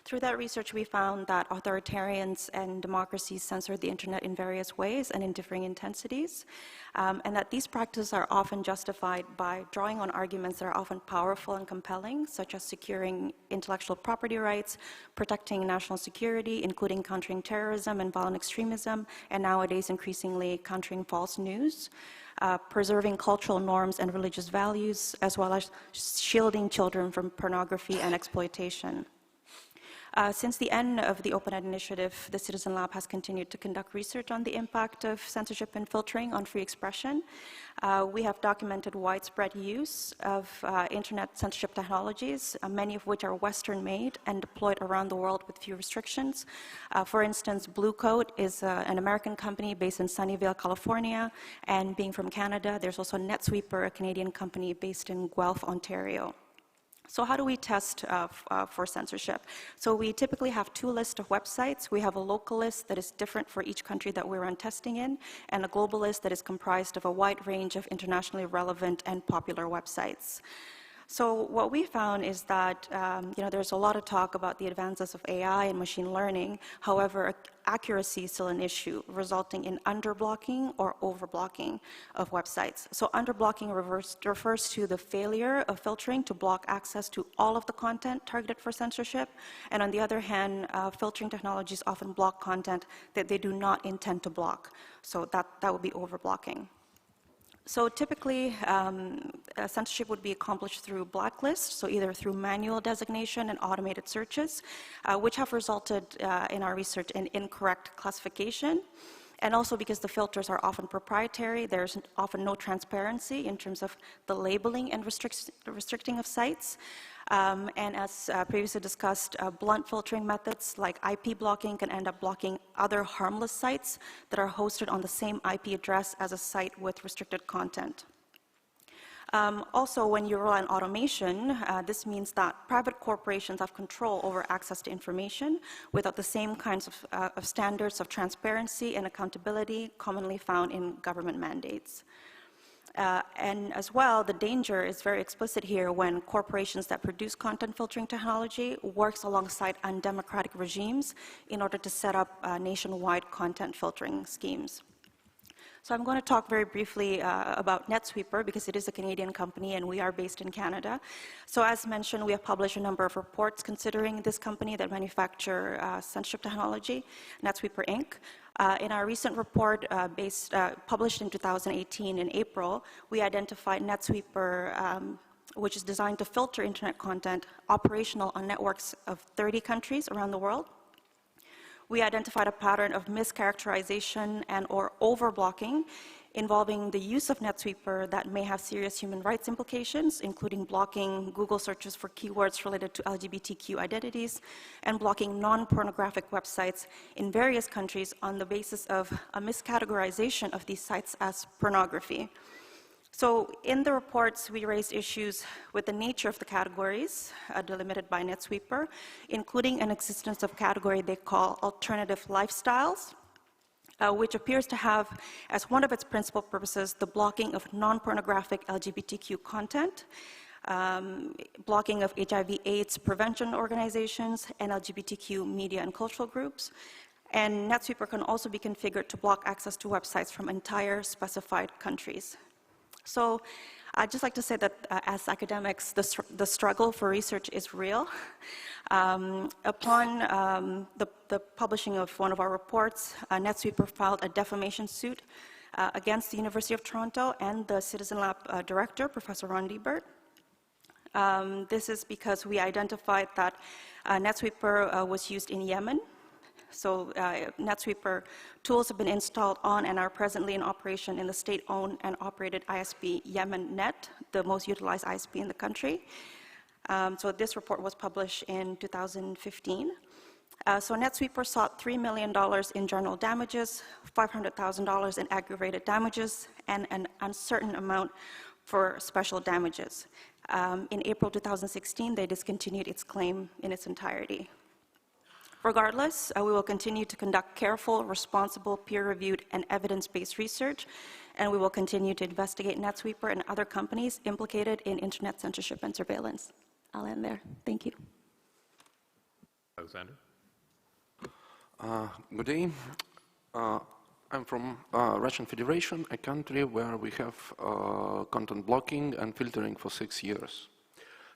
L: Through that research, we found that authoritarians and democracies censor the internet in various ways and in differing intensities, and that these practices are often justified by drawing on arguments that are often powerful and compelling, such as securing intellectual property rights, protecting national security, including countering terrorism and violent extremism, and nowadays increasingly countering false news, preserving cultural norms and religious values, as well as shielding children from pornography and exploitation. Since the end of the OpenNet Initiative, the Citizen Lab has continued to conduct research on the impact of censorship and filtering on free expression. We have documented widespread use of internet censorship technologies, many of which are Western-made and deployed around the world with few restrictions. For instance, Blue Coat is an American company based in Sunnyvale, California, and being from Canada, there's also NetSweeper, a Canadian company based in Guelph, Ontario. So how do we test for censorship? So we typically have two lists of websites. We have a local list that is different for each country that we run testing in, and a global list that is comprised of a wide range of internationally relevant and popular websites. So what we found is that there's a lot of talk about the advances of AI and machine learning. However, accuracy is still an issue, resulting in underblocking or overblocking of websites. So underblocking refers to the failure of filtering to block access to all of the content targeted for censorship. And on the other hand, filtering technologies often block content that they do not intend to block. So that would be overblocking. So typically, censorship would be accomplished through blacklists, so either through manual designation and automated searches, which have resulted in our research in incorrect classification. And also because the filters are often proprietary, there's often no transparency in terms of the labeling and restricting of sites. And as previously discussed, blunt filtering methods like IP blocking can end up blocking other harmless sites that are hosted on the same IP address as a site with restricted content. Also, when you rely on automation, this means that private corporations have control over access to information without the same kinds of standards of transparency and accountability commonly found in government mandates. And as well, the danger is very explicit here when corporations that produce content filtering technology works alongside undemocratic regimes in order to set up nationwide content filtering schemes. So I'm going to talk very briefly about NetSweeper because it is a Canadian company and we are based in Canada. So as mentioned, we have published a number of reports considering this company that manufacture censorship technology, NetSweeper Inc. In our recent report published in 2018 in April, we identified NetSweeper, which is designed to filter internet content operational on networks of 30 countries around the world. We identified a pattern of mischaracterization and or overblocking involving the use of NetSweeper that may have serious human rights implications, including blocking Google searches for keywords related to LGBTQ identities and blocking non-pornographic websites in various countries on the basis of a miscategorization of these sites as pornography. So in the reports, we raised issues with the nature of the categories delimited by NetSweeper, including an existence of category they call alternative lifestyles, which appears to have as one of its principal purposes the blocking of non-pornographic LGBTQ content, blocking of HIV/AIDS prevention organizations, and LGBTQ media and cultural groups. And NetSweeper can also be configured to block access to websites from entire specified countries. So I'd just like to say that as academics, the struggle for research is real. Upon the publishing of one of our reports, NetSweeper filed a defamation suit against the University of Toronto and the Citizen Lab director, Professor Ron Liebert. This is because we identified that NetSweeper was used in Yemen. So NetSweeper tools have been installed on and are presently in operation in the state-owned and operated ISP YemenNet, the most utilized ISP in the country. So this report was published in 2015. So NetSweeper sought $3 million in general damages, $500,000 in aggravated damages, and an uncertain amount for special damages. In April 2016, they discontinued its claim in its entirety. Regardless, we will continue to conduct careful, responsible, peer-reviewed, and evidence-based research, and we will continue to investigate NetSweeper and other companies implicated in internet censorship and surveillance. I'll end there. Thank you.
B: Alexander?
M: Good day. I'm from Russian Federation, a country where we have content blocking and filtering for 6 years.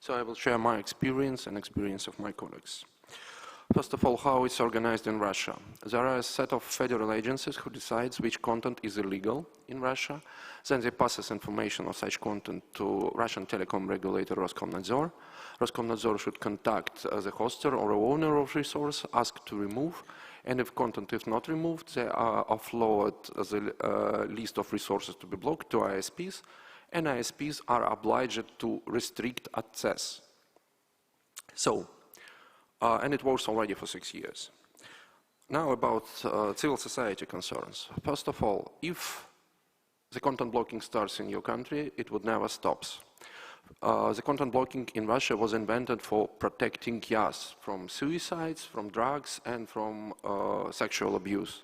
M: So I will share my experience and experience of my colleagues. First of all, how it's organized in Russia. There are a set of federal agencies who decides which content is illegal in Russia. Then they pass information of such content to Russian telecom regulator Roskomnadzor. Roskomnadzor should contact the hoster or owner of resource, ask to remove, and if content is not removed, they offload the list of resources to be blocked to ISPs, and ISPs are obliged to restrict access. So, and it works already for 6 years. Now about civil society concerns. First of all, if the content blocking starts in your country, it would never stop. The content blocking in Russia was invented for protecting us from suicides, from drugs, and from sexual abuse.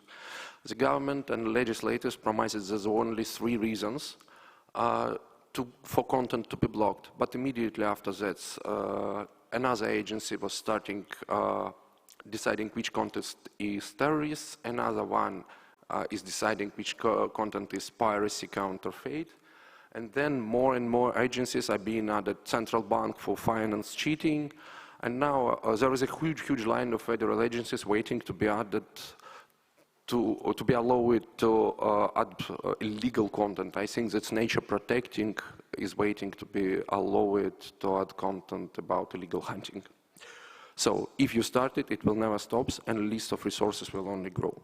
M: The government and legislators promised there's only 3 reasons for content to be blocked, but immediately after that, another agency was starting deciding which content is terrorist, another one is deciding which content is piracy, counterfeit, and then more and more agencies are being added, central bank for finance cheating, and now there is a huge line of federal agencies waiting to be added to be allowed to add illegal content. I think that nature protecting is waiting to be allowed to add content about illegal hunting. So if you start it, it will never stop, and the list of resources will only grow.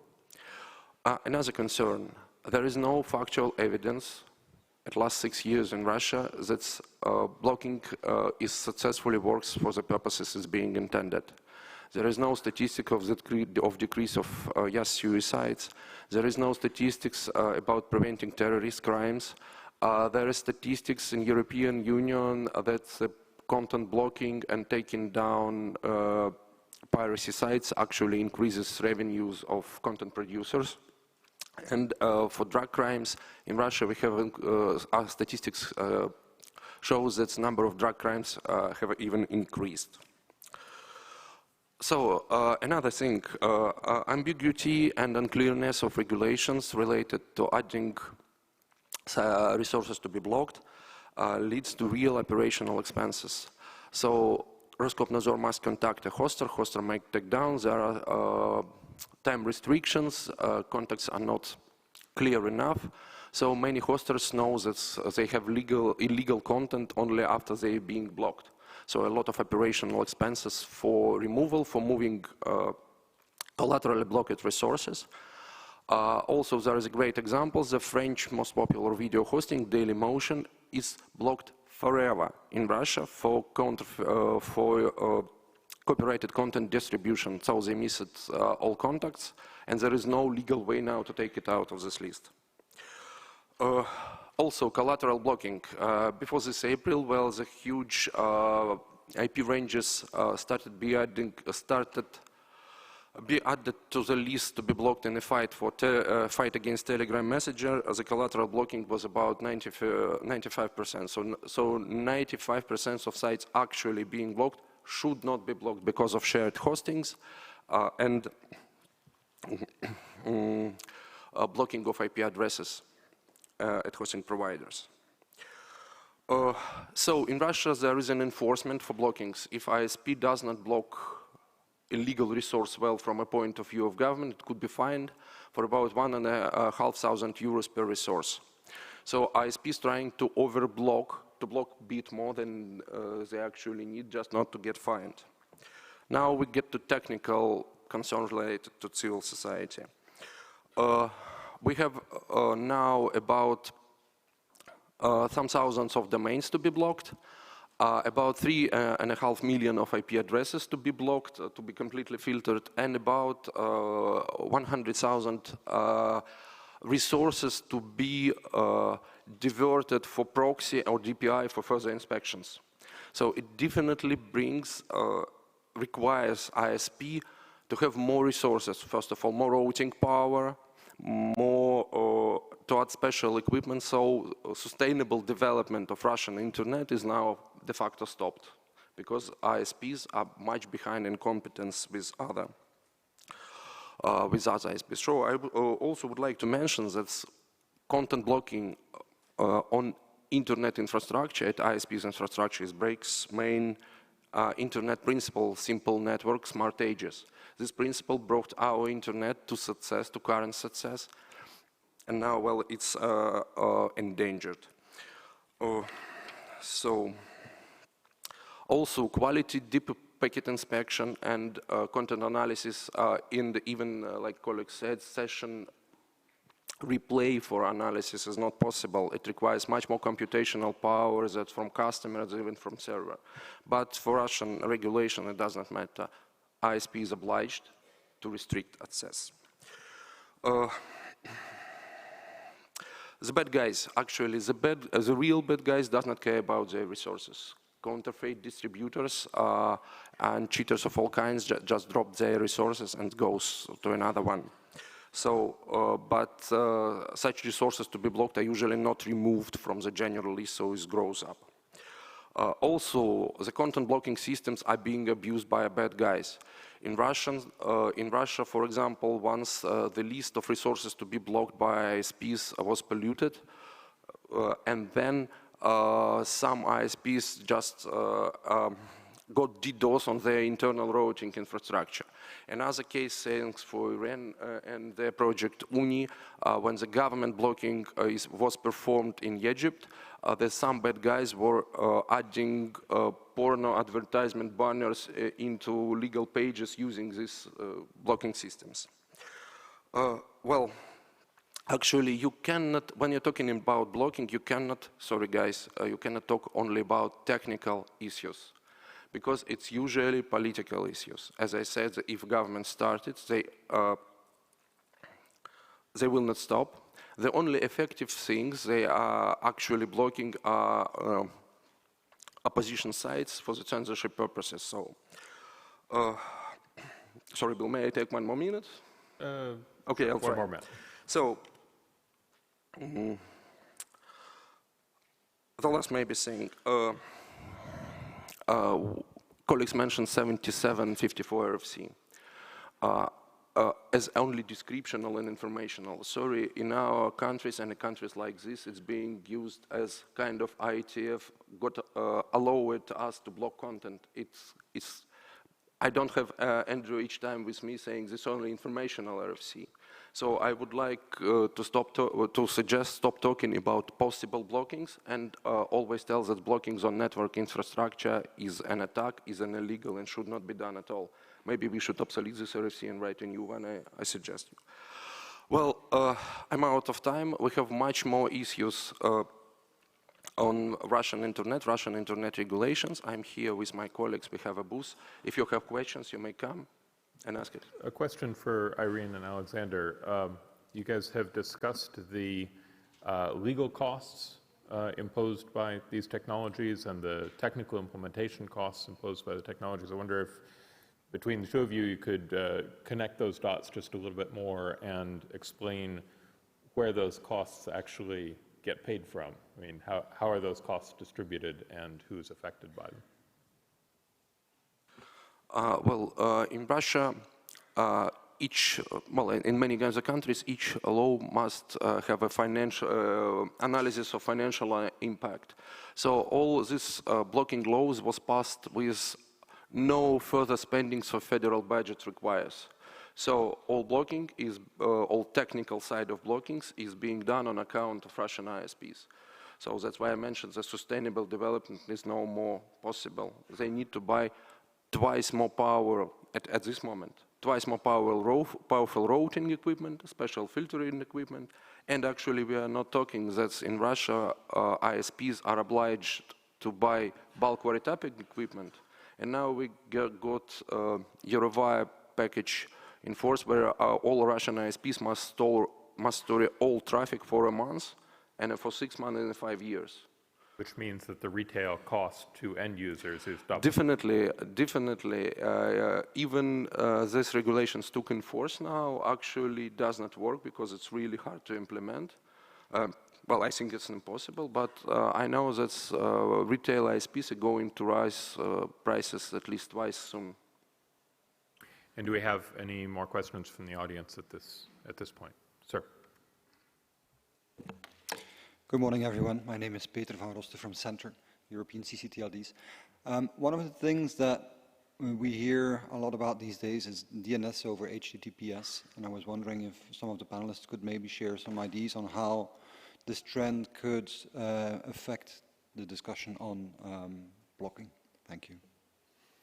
M: Another concern, there is no factual evidence at last 6 years in Russia, that blocking is successfully works for the purposes it's being intended. There is no statistic of decrease of suicides. There is no statistics about preventing terrorist crimes. There is statistics in European Union that content blocking and taking down piracy sites actually increases revenues of content producers. And for drug crimes in Russia, we have our statistics shows that the number of drug crimes have even increased. So another thing, ambiguity and unclearness of regulations related to adding resources to be blocked leads to real operational expenses. So Roskomnadzor must contact a hoster might take down, there are time restrictions, contacts are not clear enough, so many hosters know that they have illegal content only after they're being blocked. So a lot of operational expenses for removal, for moving collaterally blocked resources. Also, there is a great example. The French most popular video hosting, Dailymotion, is blocked forever in Russia for copyrighted content distribution. So they missed all contacts, and there is no legal way now to take it out of this list. Also, collateral blocking. Before this April, well, the huge IP ranges started be added to the list to be blocked in a fight for fight against Telegram Messenger. The collateral blocking was about 95%. So 95% of sites actually being blocked should not be blocked because of shared hostings and blocking of IP addresses at hosting providers. So in Russia, there is an enforcement for blockings. If ISP does not block illegal resource well from a point of view of government, it could be fined for about €1,500 per resource. So ISP is trying to overblock, to block a bit more than they actually need, just not to get fined. Now we get to technical concerns related to civil society. We have now about some thousands of domains to be blocked, about 3.5 million of IP addresses to be blocked, to be completely filtered, and about 100,000 resources to be diverted for proxy or DPI for further inspections. So it definitely requires ISP to have more resources. First of all, more routing power, more to add special equipment, so sustainable development of Russian internet is now de facto stopped because ISPs are much behind in competence with other ISPs. So I also would like to mention that content blocking on internet infrastructure at ISP's infrastructure breaks main internet principle, simple network, smart edges. This principle brought our internet to success, to current success, and now, well, it's endangered. So, also quality deep packet inspection and content analysis in the even, like colleagues said, session replay for analysis is not possible. It requires much more computational power that's from customers, even from server. But for Russian regulation, it does not matter. ISP is obliged to restrict access. The bad guys, actually, the real bad guys does not care about their resources. Counterfeit distributors and cheaters of all kinds just drop their resources and goes to another one. So, but such resources to be blocked are usually not removed from the general list, so it grows up. Also, the content blocking systems are being abused by bad guys. In Russia, for example, once the list of resources to be blocked by ISPs was polluted, and then some ISPs just got DDoS on their internal routing infrastructure. Another case, thanks for Iran and their project UNI, when the government blocking was performed in Egypt, some bad guys were adding porno advertisement banners into legal pages using these blocking systems. Well, actually you cannot, when you're talking about blocking, you cannot, sorry guys, you cannot talk only about technical issues, because it's usually political issues. As I said, if government started, they will not stop. The only effective things they are actually blocking are opposition sites for the censorship purposes. So, sorry, Bill, may I take 1 more minute? Okay, I'll try.
B: 1 more minute.
M: So, the last maybe thing, colleagues mentioned 7754 RFC as only descriptional and informational. Sorry, in our countries and in countries like this, it's being used as kind of IGF allowed us to block content. I don't have Andrew each time with me saying this only informational RFC. So I would like to suggest stop talking about possible blockings and always tell that blockings on network infrastructure is an attack, is an illegal and should not be done at all. Maybe we should obsolete this RFC and write a new one, I suggest. Well, I'm out of time. We have much more issues on Russian internet regulations. I'm here with my colleagues. We have a booth. If you have questions, you may come and ask it.
B: A question for Irene and Alexander. You guys have discussed the legal costs imposed by these technologies and the technical implementation costs imposed by the technologies. I wonder if between the two of you, you could connect those dots just a little bit more and explain where those costs actually get paid from. I mean, how are those costs distributed and who's affected by them?
M: In Russia, in many other countries, each law must have a financial analysis of financial impact. So all this blocking laws was passed with no further spending so federal budget requires. So all blocking is, all technical side of blockings is being done on account of Russian ISPs. So that's why I mentioned the sustainable development is no more possible. They need to buy twice more power at this moment, twice more powerful routing equipment, special filtering equipment, and actually we are not talking that in Russia ISPs are obliged to buy bulk wiretapping equipment. And now we got Eurovia package in force where all Russian ISPs must store all traffic for a month and for 6 months and 5 years.
B: Which means that the retail cost to end users is double.
M: Definitely. Even these regulations took in force now actually does not work because it's really hard to implement. Well, I think it's impossible, but I know that retail ISPs are going to rise prices at least twice soon.
B: And do we have any more questions from the audience at this point? Sir.
N: Good morning, everyone. My name is Peter van Rosten from Centre, European CCTLDs. One of the things that we hear a lot about these days is DNS over HTTPS, and I was wondering if some of the panelists could maybe share some ideas on how this trend could affect the discussion on blocking. Thank you.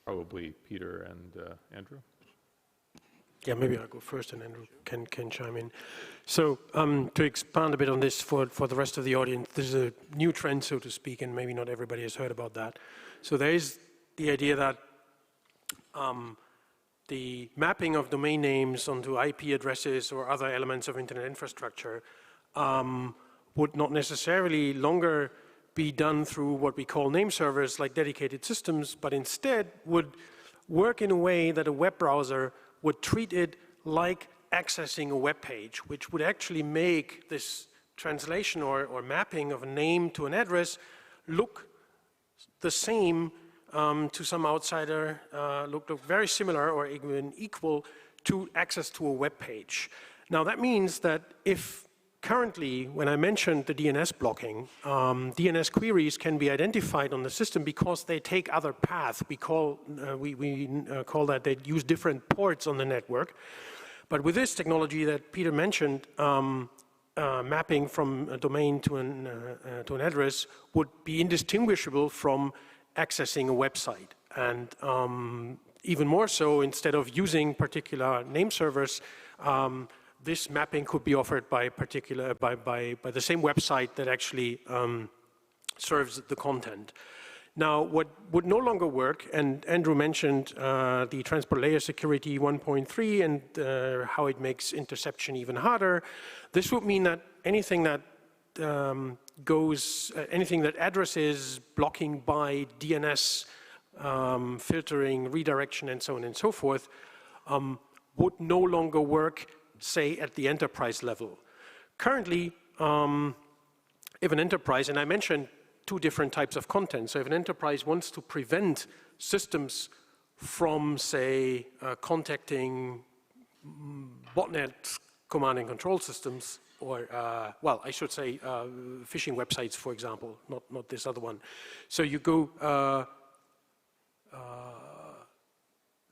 B: Probably Peter and Andrew.
F: Yeah, maybe I'll go first and Andrew can chime in. So to expand a bit on this for the rest of the audience, there's a new trend, so to speak, and maybe not everybody has heard about that. So there is the idea that the mapping of domain names onto IP addresses or other elements of internet infrastructure would not necessarily longer be done through what we call name servers like dedicated systems, but instead would work in a way that a web browser would treat it like accessing a web page, which would actually make this translation or mapping of a name to an address look the same to some outsider, look very similar or even equal to access to a web page. Now that means that if currently, when I mentioned the DNS blocking, DNS queries can be identified on the system because they take other paths. We call that they use different ports on the network. But with this technology that Peter mentioned, mapping from a domain to an address would be indistinguishable from accessing a website. And even more so, instead of using particular name servers, this mapping could be offered by the same website that actually serves the content. Now, what would no longer work, and Andrew mentioned the transport layer security 1.3 and how it makes interception even harder. This would mean that anything that anything that addresses blocking by DNS, filtering, redirection, and so on and so forth, would no longer work, say, at the enterprise level. Currently, if an enterprise, and I mentioned two different types of content. So if an enterprise wants to prevent systems from, say, contacting botnet command and control systems, or, well, I should say phishing websites, for example, not this other one. So you go,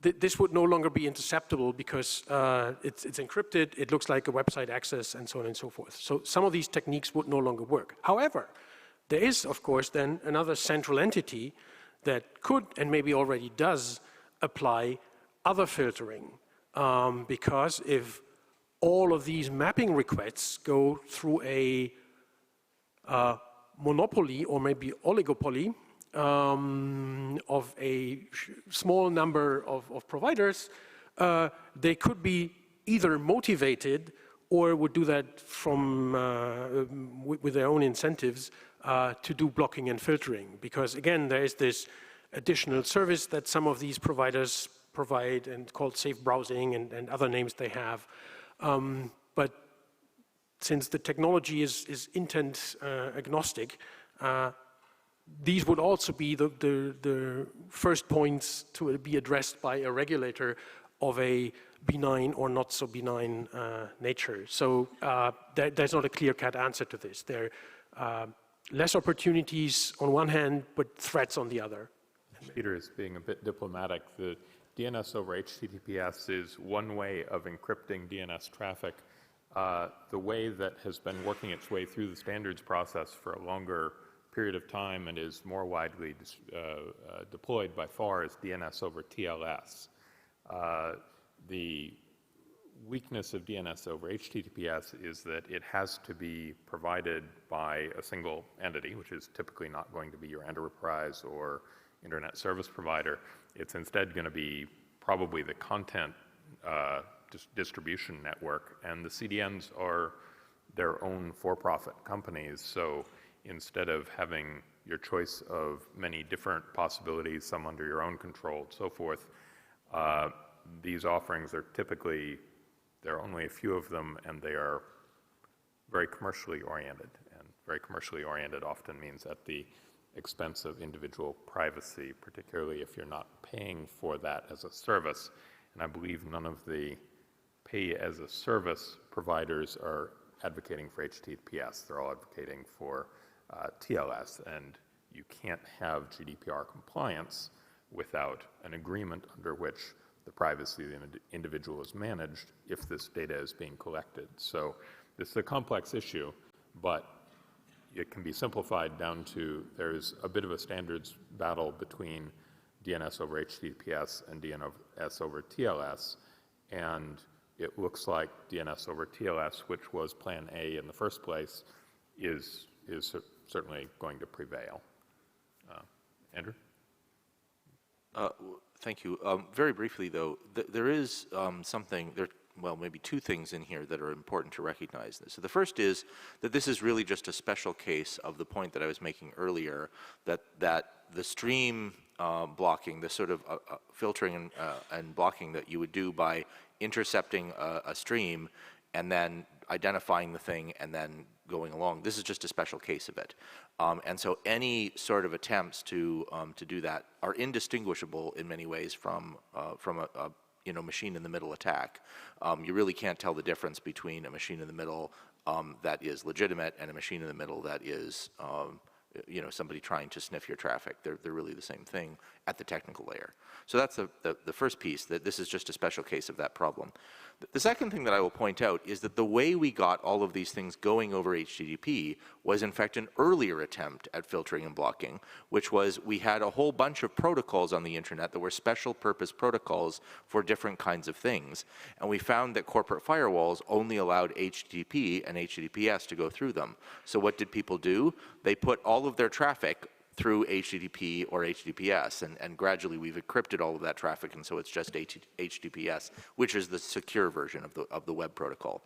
F: this would no longer be interceptable because it's encrypted, it looks like a website access, and so on and so forth. So some of these techniques would no longer work. However, there is, of course, then another central entity that could, and maybe already does, apply other filtering. Because if all of these mapping requests go through a monopoly or maybe oligopoly of a small number of providers, they could be either motivated or would do that from with their own incentives to do blocking and filtering. Because again, there is this additional service that some of these providers provide and called safe browsing and other names they have. But since the technology is intent agnostic, these would also be the first points to be addressed by a regulator of a benign or not so benign nature. So there's not a clear-cut answer to this. There are less opportunities on one hand, but threats on the other.
B: Peter is being a bit diplomatic. The DNS over HTTPS is one way of encrypting DNS traffic. The way that has been working its way through the standards process for a longer period of time and is more widely deployed by far is DNS over TLS. The weakness of DNS over HTTPS is that it has to be provided by a single entity, which is typically not going to be your enterprise or internet service provider. It's instead going to be probably the content distribution network, and the CDNs are their own for-profit companies. So instead of having your choice of many different possibilities, some under your own control and so forth, these offerings are typically, there are only a few of them, and they are very commercially oriented. And very commercially oriented often means at the expense of individual privacy, particularly if you're not paying for that as a service. And I believe none of the pay-as-a-service providers are advocating for HTTPS. They're all advocating for TLS, and you can't have GDPR compliance without an agreement under which the privacy of the individual is managed if this data is being collected. So this is a complex issue, but it can be simplified down to there's a bit of a standards battle between DNS over HTTPS and DNS over TLS, and it looks like DNS over TLS, which was Plan A in the first place, is certainly going to prevail. Andrew?
G: Thank you. Very briefly, though, there is something, well, maybe two things in here that are important to recognize. So the first is that this is really just a special case of the point that I was making earlier, that the stream blocking, the sort of filtering and blocking that you would do by intercepting a stream and then identifying the thing and then going along. This is just a special case of it. And so any sort of attempts to do that are indistinguishable in many ways from a machine in the middle attack. You really can't tell the difference between a machine in the middle that is legitimate and a machine in the middle that is somebody trying to sniff your traffic. They're really the same thing at the technical layer. So that's the first piece, that this is just a special case of that problem. The second thing that I will point out is that the way we got all of these things going over HTTP was in fact an earlier attempt at filtering and blocking, which was we had a whole bunch of protocols on the internet that were special purpose protocols for different kinds of things. And we found that corporate firewalls only allowed HTTP and HTTPS to go through them. So what did people do? They put all of their traffic through HTTP or HTTPS, and gradually we've encrypted all of that traffic, and so it's just HTTPS, which is the secure version of the web protocol.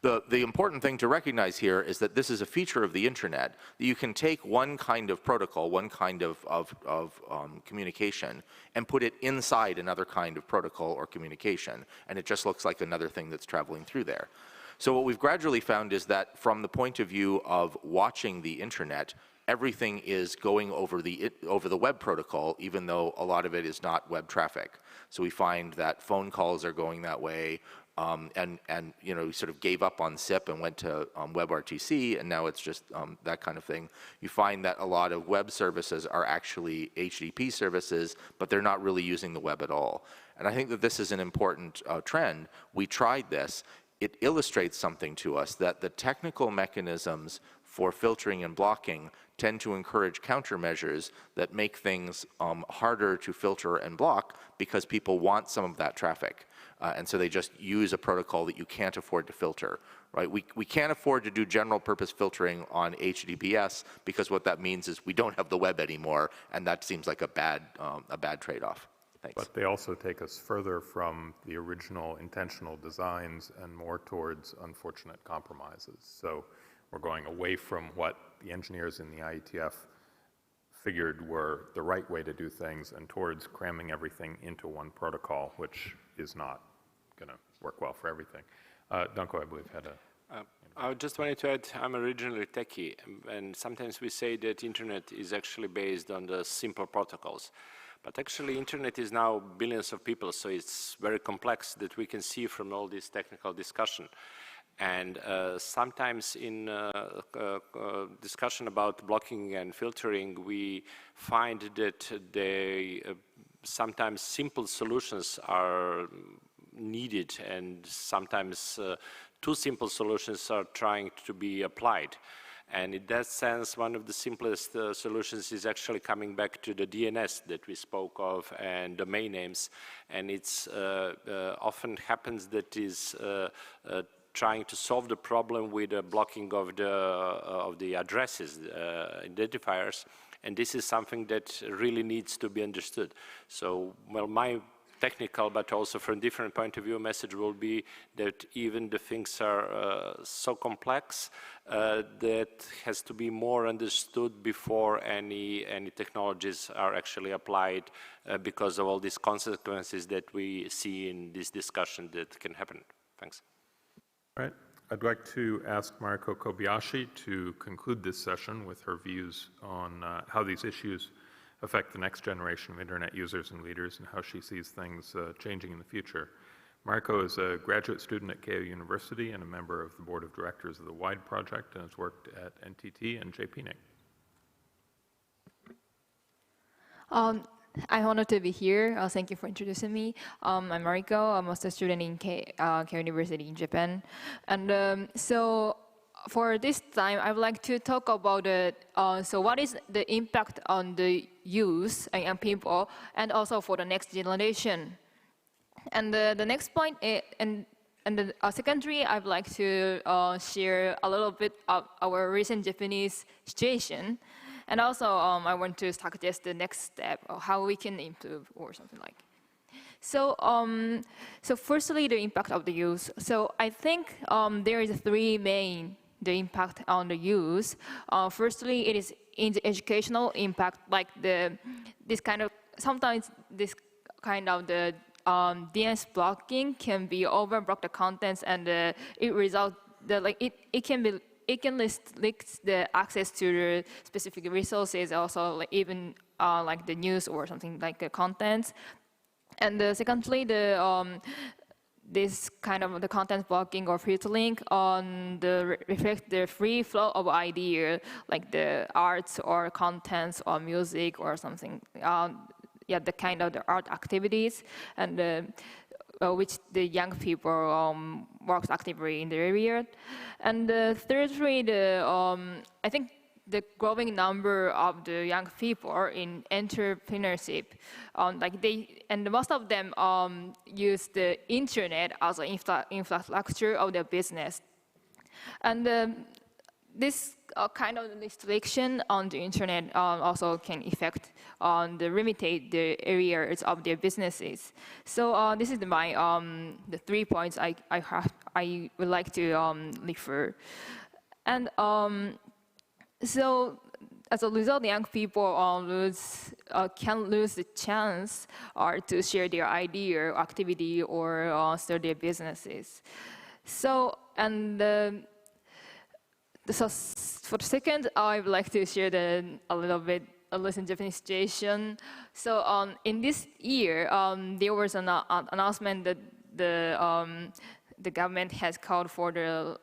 G: The important thing to recognize here is that this is a feature of the internet, that you can take one kind of protocol, one kind of communication, and put it inside another kind of protocol or communication, and it just looks like another thing that's traveling through there. So what we've gradually found is that from the point of view of watching the internet, everything is going over the web protocol, even though a lot of it is not web traffic. So we find that phone calls are going that way, and you know, we sort of gave up on SIP and went to WebRTC, and now it's just that kind of thing. You find that a lot of web services are actually HTTP services, but they're not really using the web at all. And I think that this is an important trend. We tried this. It illustrates something to us, that the technical mechanisms for filtering and blocking tend to encourage countermeasures that make things harder to filter and block because people want some of that traffic. And so they just use a protocol that you can't afford to filter, right? We can't afford to do general purpose filtering on HTTPS because what that means is we don't have the web anymore, and that seems like a bad trade-off. Thanks.
B: But they also take us further from the original intentional designs and more towards unfortunate compromises. So we're going away from what the engineers in the IETF figured were the right way to do things and towards cramming everything into one protocol, which is not going to work well for everything. Danko, I believe, had a...
D: I just wanted to add, I'm originally techie, and sometimes we say that internet is actually based on the simple protocols. But actually, internet is now billions of people, so it's very complex that we can see from all this technical discussion. And sometimes in discussion about blocking and filtering, we find that sometimes simple solutions are needed, and sometimes too simple solutions are trying to be applied. And in that sense, one of the simplest solutions is actually coming back to the DNS that we spoke of and domain names. And it's often happens that is trying to solve the problem with the blocking of the addresses, identifiers. And this is something that really needs to be understood. So, well, my technical, but also from a different point of view, message will be that even the things are so complex that has to be more understood before any technologies are actually applied because of all these consequences that we see in this discussion that can happen. Thanks.
B: All right. I'd like to ask Mariko Kobayashi to conclude this session with her views on how these issues affect the next generation of internet users and leaders and how she sees things changing in the future. Mariko is a graduate student at Keio University and a member of the board of directors of the WIDE project and has worked at NTT and JPNIC.
O: I'm honored to be here. Thank you for introducing me. I'm Mariko. I'm also a student in Keio University in Japan. And so for this time, I would like to talk about so what is the impact on the youth and young people, and also for the next generation. And the next point, secondary, I'd like to share a little bit of our recent Japanese situation. And also, I want to suggest the next step of how we can improve or something like. So, so firstly, the impact of the youth. So I think there is three main the impact on the youth. Firstly, it is in the educational impact, like sometimes this kind of the DNS blocking can be overblock the contents, and it results it can restrict the access to the specific resources, also like even like the news or something like the contents. And secondly, this kind of the content blocking or filtering on reflect the free flow of idea, like the arts or contents or music or something. Yeah, the kind of the art activities. And which the young people works actively in the area. And thirdly, I think the growing number of the young people in entrepreneurship, and most of them use the internet as an infrastructure of their business. And this kind of restriction on the internet also can affect limited the areas of their businesses. So this is my the 3 points I would like to refer. And so as a result, young people can lose the chance to share their idea, activity, or start their businesses. So, and so for the second, I would like to share a little bit in Japanese situation. So in this year, there was an announcement that the government has called for the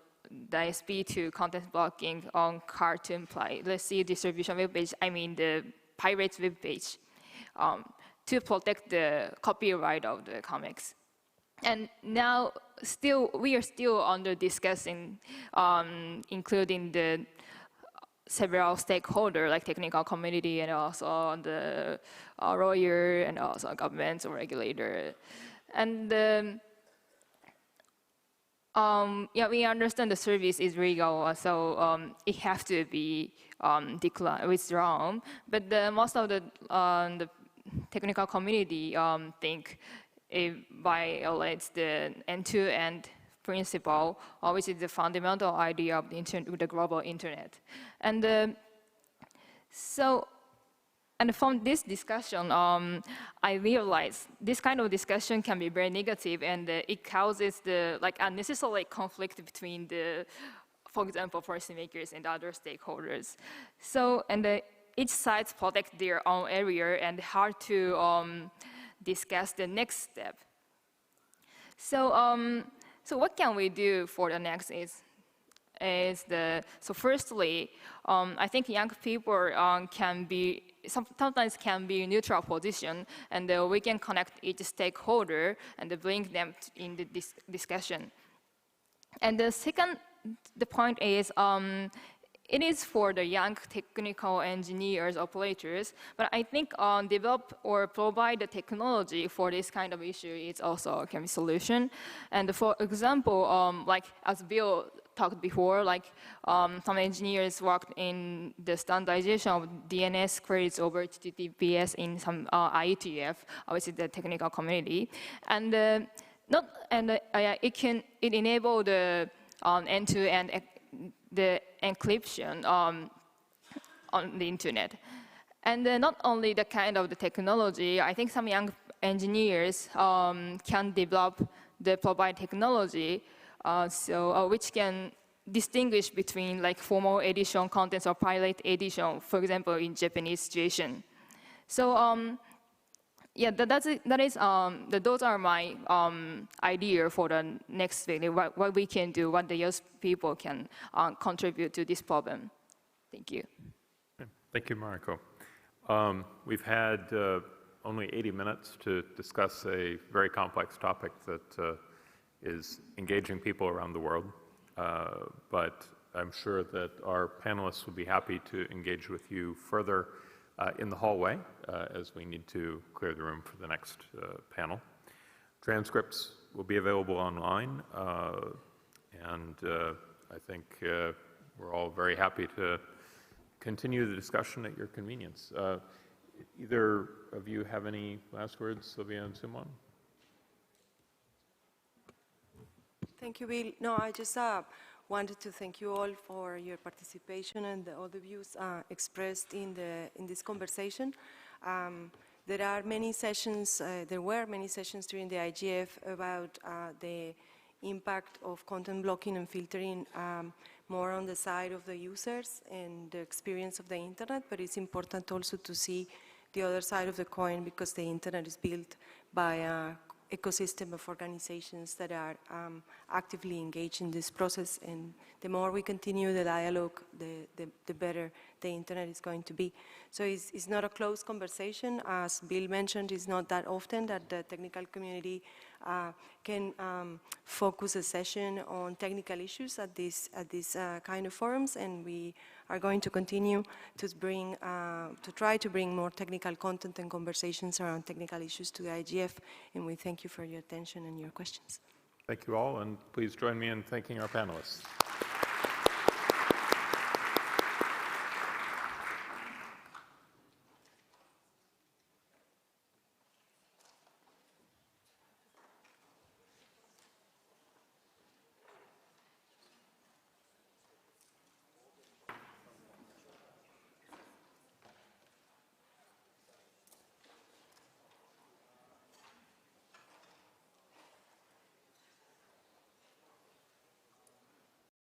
O: ISP to content blocking on cartoon piracy distribution web page, I mean the pirate web page, to protect the copyright of the comics. And now we are still under discussing, including the several stakeholders like technical community and also the lawyer and also governments or regulator. And yeah, we understand the service is legal, so it has to be withdrawn. But most of the technical community think it violates the end-to-end principle, which is the fundamental idea of the global internet. And and from this discussion, I realized this kind of discussion can be very negative, and it causes the unnecessary conflict between for example, policymakers and other stakeholders. So, and each side protect their own area and hard to discuss the next step. So, so what can we do for the next so firstly, I think young people sometimes can be neutral position, and we can connect each stakeholder and bring them in the discussion. And the second, the point is, it is for the young technical engineers, operators, but I think develop or provide the technology for this kind of issue is also can be a solution. And for example, like as Bill talked before, like some engineers worked in the standardization of DNS queries over HTTPS in some IGF, which is the technical community, and it enable the end-to-end the encryption on the internet. And not only the kind of the technology, I think some young engineers can develop the provide technology which can distinguish between like formal edition contents or pilot edition, for example, in Japanese situation. So yeah, those are my idea for the next video, what we can do, what the youth people can contribute to this problem. Thank you.
B: Thank you, Mariko. We've had only 80 minutes to discuss a very complex topic that is engaging people around the world, but I'm sure that our panelists will be happy to engage with you further in the hallway as we need to clear the room for the next panel. Transcripts will be available online, and I think we're all very happy to continue the discussion at your convenience. Either of you have any last words, Sylvia and Sumon?
C: Thank you, Bill. No, I just wanted to thank you all for your participation and all the views expressed in this conversation. There are many sessions, there were many sessions during the IGF about the impact of content blocking and filtering more on the side of the users and the experience of the internet, but it's important also to see the other side of the coin, because the internet is built by a ecosystem of organizations that are actively engaged in this process, and the more we continue the dialogue, the better the internet is going to be. So it's not a closed conversation. As Bill mentioned, it's not that often that the technical community can focus a session on technical issues at these kind of forums, and we are going to continue to try to bring more technical content and conversations around technical issues to the IGF, and we thank you for your attention and your questions.
B: Thank you all, and please join me in thanking our panelists.